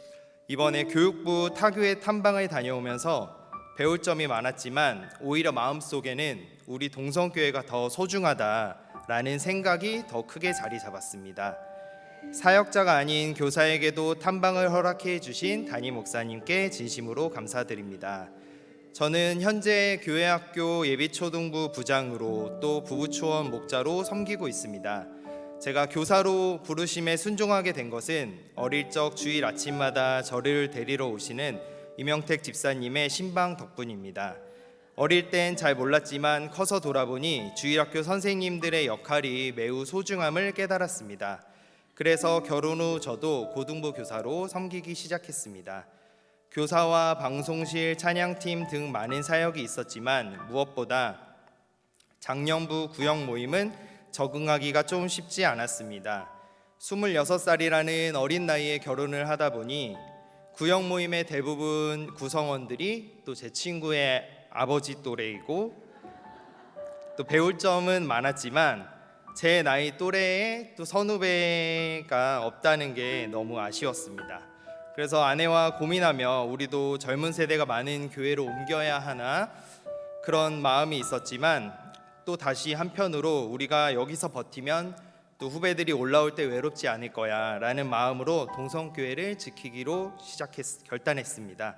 이번에 교육부 타교회 탐방을 다녀오면서 배울 점이 많았지만 오히려 마음속에는 우리 동성교회가 더 소중하다라는 생각이 더 크게 자리 잡았습니다. 사역자가 아닌 교사에게도 탐방을 허락해 주신 담임 목사님께 진심으로 감사드립니다. 저는 현재 교회학교 예비초등부 부장으로 또 부부초원 목자로 섬기고 있습니다. 제가 교사로 부르심에 순종하게 된 것은 어릴 적 주일 아침마다 저를 데리러 오시는 이명택 집사님의 신방 덕분입니다. 어릴 땐 잘 몰랐지만 커서 돌아보니 주일학교 선생님들의 역할이 매우 소중함을 깨달았습니다. 그래서 결혼 후 저도 고등부 교사로 섬기기 시작했습니다. 교사와 방송실, 찬양팀 등 많은 사역이 있었지만 무엇보다 장년부 구역 모임은 적응하기가 좀 쉽지 않았습니다. 26살이라는 어린 나이에 결혼을 하다 보니 구역 모임의 대부분 구성원들이 또 제 친구의 아버지 또래이고 또 배울 점은 많았지만 제 나이 또래에 또 선후배가 없다는 게 너무 아쉬웠습니다. 그래서 아내와 고민하며 우리도 젊은 세대가 많은 교회로 옮겨야 하나 그런 마음이 있었지만 또 다시 한편으로 우리가 여기서 버티면 또 후배들이 올라올 때 외롭지 않을 거야 라는 마음으로 동성교회를 지키기로 결단했습니다.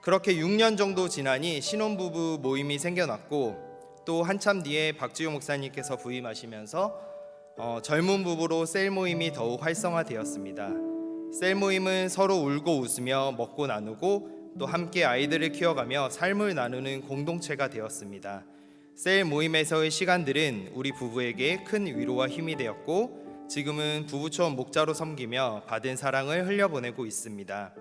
그렇게 6년 정도 지나니 신혼부부 모임이 생겨났고 또 한참 뒤에 박지호 목사님께서 부임하시면서 젊은 부부로 셀 모임이 더욱 활성화되었습니다. 셀 모임은 서로 울고 웃으며 먹고 나누고 또 함께 아이들을 키워가며 삶을 나누는 공동체가 되었습니다. 셀 모임에서의 시간들은 우리 부부에게 큰 위로와 힘이 되었고 지금은 부부초원 목자로 섬기며 받은 사랑을 흘려보내고 있습니다.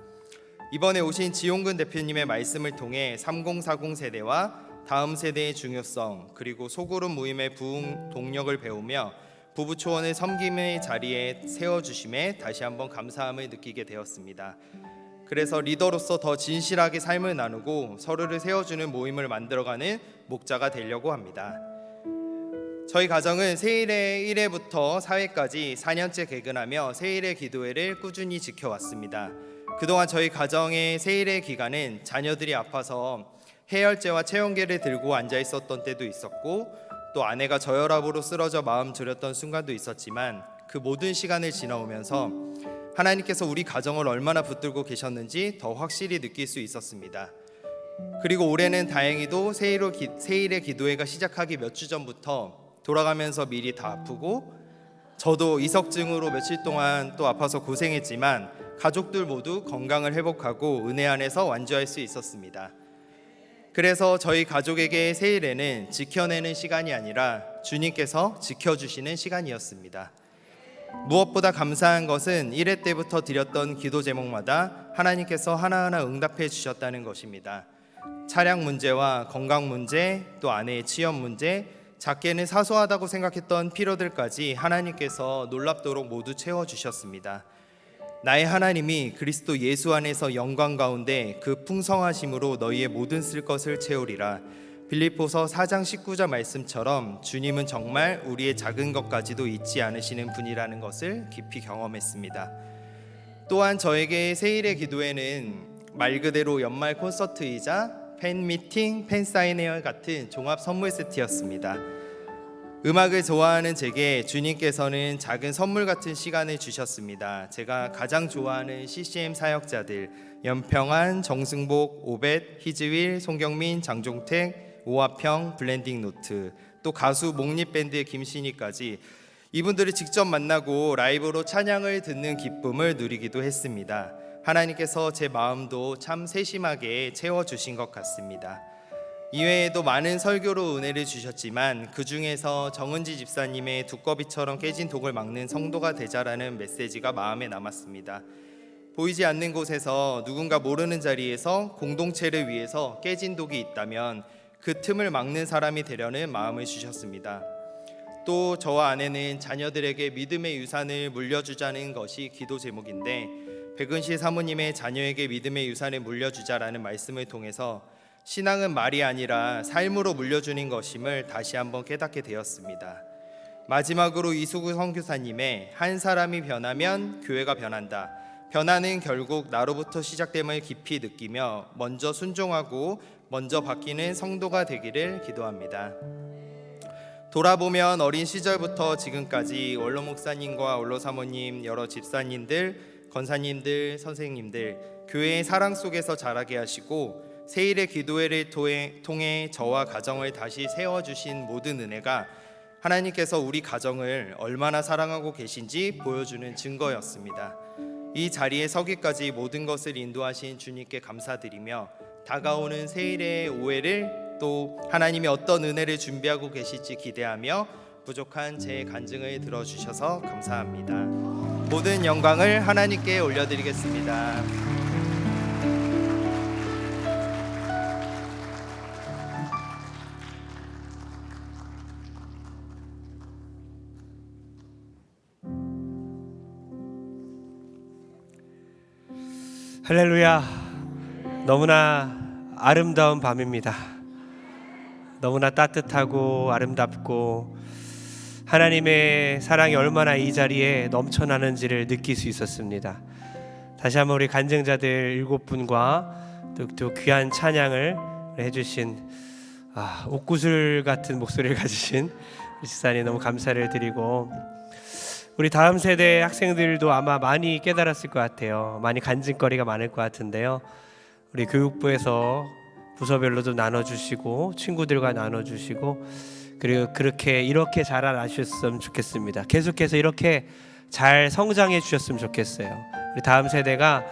이번에 오신 지용근 대표님의 말씀을 통해 3040 세대와 다음 세대의 중요성 그리고 소그룹 모임의 부흥 동력을 배우며 부부초원을 섬김의 자리에 세워주심에 다시 한번 감사함을 느끼게 되었습니다. 그래서 리더로서 더 진실하게 삶을 나누고 서로를 세워주는 모임을 만들어가는 목자가 되려고 합니다. 저희 가정은 세일의 1회부터 4회까지 4년째 개근하며 세일의 기도회를 꾸준히 지켜왔습니다. 그동안 저희 가정의 세일의 기간은 자녀들이 아파서 해열제와 체온계를 들고 앉아 있었던 때도 있었고 또 아내가 저혈압으로 쓰러져 마음 졸였던 순간도 있었지만 그 모든 시간을 지나오면서 하나님께서 우리 가정을 얼마나 붙들고 계셨는지 더 확실히 느낄 수 있었습니다. 그리고 올해는 다행히도 세일의 기도회가 시작하기 몇 주 전부터 돌아가면서 미리 다 아프고 저도 이석증으로 며칠 동안 또 아파서 고생했지만 가족들 모두 건강을 회복하고 은혜 안에서 완주할 수 있었습니다. 그래서 저희 가족에게 세일에는 지켜내는 시간이 아니라 주님께서 지켜주시는 시간이었습니다. 무엇보다 감사한 것은 1회 때부터 드렸던 기도 제목마다 하나님께서 하나하나 응답해 주셨다는 것입니다. 차량 문제와 건강 문제, 또 아내의 취업 문제, 작게는 사소하다고 생각했던 필요들까지 하나님께서 놀랍도록 모두 채워주셨습니다. 나의 하나님이 그리스도 예수 안에서 영광 가운데 그 풍성하심으로 너희의 모든 쓸 것을 채우리라. 빌립보서 4장 19절 말씀처럼 주님은 정말 우리의 작은 것까지도 잊지 않으시는 분이라는 것을 깊이 경험했습니다. 또한 저에게 세일의 기도회는 말 그대로 연말 콘서트이자 팬미팅, 팬사인회와 같은 종합 선물 세트였습니다. 음악을 좋아하는 제게 주님께서는 작은 선물 같은 시간을 주셨습니다. 제가 가장 좋아하는 CCM 사역자들 연평안, 정승복, 오벳, 희즈윌, 송경민, 장종택, 오화평, 블렌딩 노트, 또 가수 목립밴드의 김신희까지 이분들을 직접 만나고 라이브로 찬양을 듣는 기쁨을 누리기도 했습니다. 하나님께서 제 마음도 참 세심하게 채워주신 것 같습니다. 이외에도 많은 설교로 은혜를 주셨지만 그 중에서 정은지 집사님의 두꺼비처럼 깨진 독을 막는 성도가 되자라는 메시지가 마음에 남았습니다. 보이지 않는 곳에서 누군가 모르는 자리에서 공동체를 위해서 깨진 독이 있다면 그 틈을 막는 사람이 되려는 마음을 주셨습니다. 또 저와 아내는 자녀들에게 믿음의 유산을 물려주자는 것이 기도 제목인데 백은실 사모님의 자녀에게 믿음의 유산을 물려주자라는 말씀을 통해서 신앙은 말이 아니라 삶으로 물려주는 것임을 다시 한번 깨닫게 되었습니다. 마지막으로 이수구 선교사님의 한 사람이 변하면 교회가 변한다. 변화는 결국 나로부터 시작됨을 깊이 느끼며 먼저 순종하고 먼저 바뀌는 성도가 되기를 기도합니다. 돌아보면 어린 시절부터 지금까지 원로 목사님과 원로 사모님, 여러 집사님들, 권사님들, 선생님들 교회의 사랑 속에서 자라게 하시고 세일의 기도회를 통해 저와 가정을 다시 세워주신 모든 은혜가 하나님께서 우리 가정을 얼마나 사랑하고 계신지 보여주는 증거였습니다. 이 자리에 서기까지 모든 것을 인도하신 주님께 감사드리며 다가오는 세일의 오해를 또 하나님이 어떤 은혜를 준비하고 계실지 기대하며 부족한 제 간증을 들어주셔서 감사합니다. 모든 영광을 하나님께 올려드리겠습니다. 할렐루야. 너무나 아름다운 밤입니다. 너무나 따뜻하고 아름답고 하나님의 사랑이 얼마나 이 자리에 넘쳐나는지를 느낄 수 있었습니다. 다시 한번 우리 간증자들 7분과 또 귀한 찬양을 해주신 옥구슬 같은 목소리를 가지신 우리 집사님 너무 감사를 드리고, 우리 다음 세대 학생들도 아마 많이 깨달았을 것 같아요. 많이 간증거리가 많을 것 같은데요. 우리 교육부에서 부서별로도 나눠주시고 친구들과 나눠주시고 그리고 이렇게 자라나셨으면 좋겠습니다. 계속해서 이렇게 잘 성장해 주셨으면 좋겠어요. 우리 다음 세대가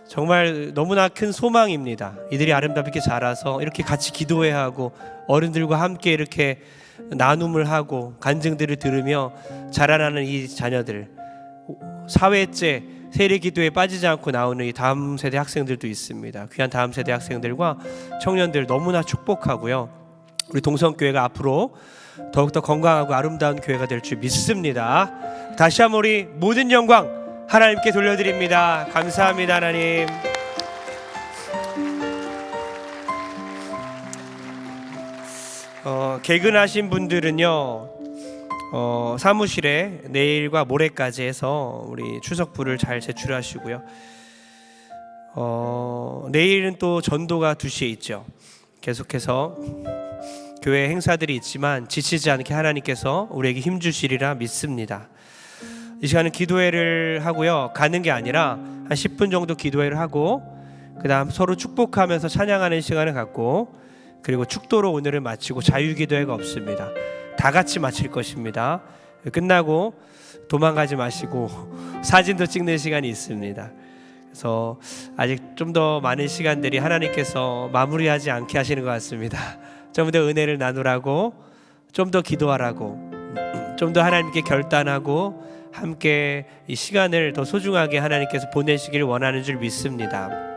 정말 너무나 큰 소망입니다. 이들이 아름답게 자라서 이렇게 같이 기도해야 하고 어른들과 함께 이렇게 나눔을 하고 간증들을 들으며 자라나는 이 자녀들, 4회째 세례 기도에 빠지지 않고 나오는 이 다음 세대 학생들도 있습니다. 귀한 다음 세대 학생들과 청년들 너무나 축복하고요. 우리 동성교회가 앞으로 더욱더 건강하고 아름다운 교회가 될 줄 믿습니다. 다시 한번 우리 모든 영광 하나님께 돌려드립니다. 감사합니다. 하나님. 개근하신 분들은요, 사무실에 내일과 모레까지 해서 우리 추석부를 잘 제출하시고요. 내일은 또 전도가 2시에 있죠. 계속해서 교회 행사들이 있지만 지치지 않게 하나님께서 우리에게 힘 주시리라 믿습니다. 이 시간은 기도회를 하고요. 가는 게 아니라 한 10분 정도 기도회를 하고 그 다음 서로 축복하면서 찬양하는 시간을 갖고, 그리고 축도로 오늘을 마치고 자유기도회가 없습니다. 다 같이 마칠 것입니다. 끝나고 도망가지 마시고 사진도 찍는 시간이 있습니다. 그래서 아직 좀 더 많은 시간들이 하나님께서 마무리하지 않게 하시는 것 같습니다. 좀 더 은혜를 나누라고, 좀 더 기도하라고, 좀 더 하나님께 결단하고 함께 이 시간을 더 소중하게 하나님께서 보내시길 원하는 줄 믿습니다.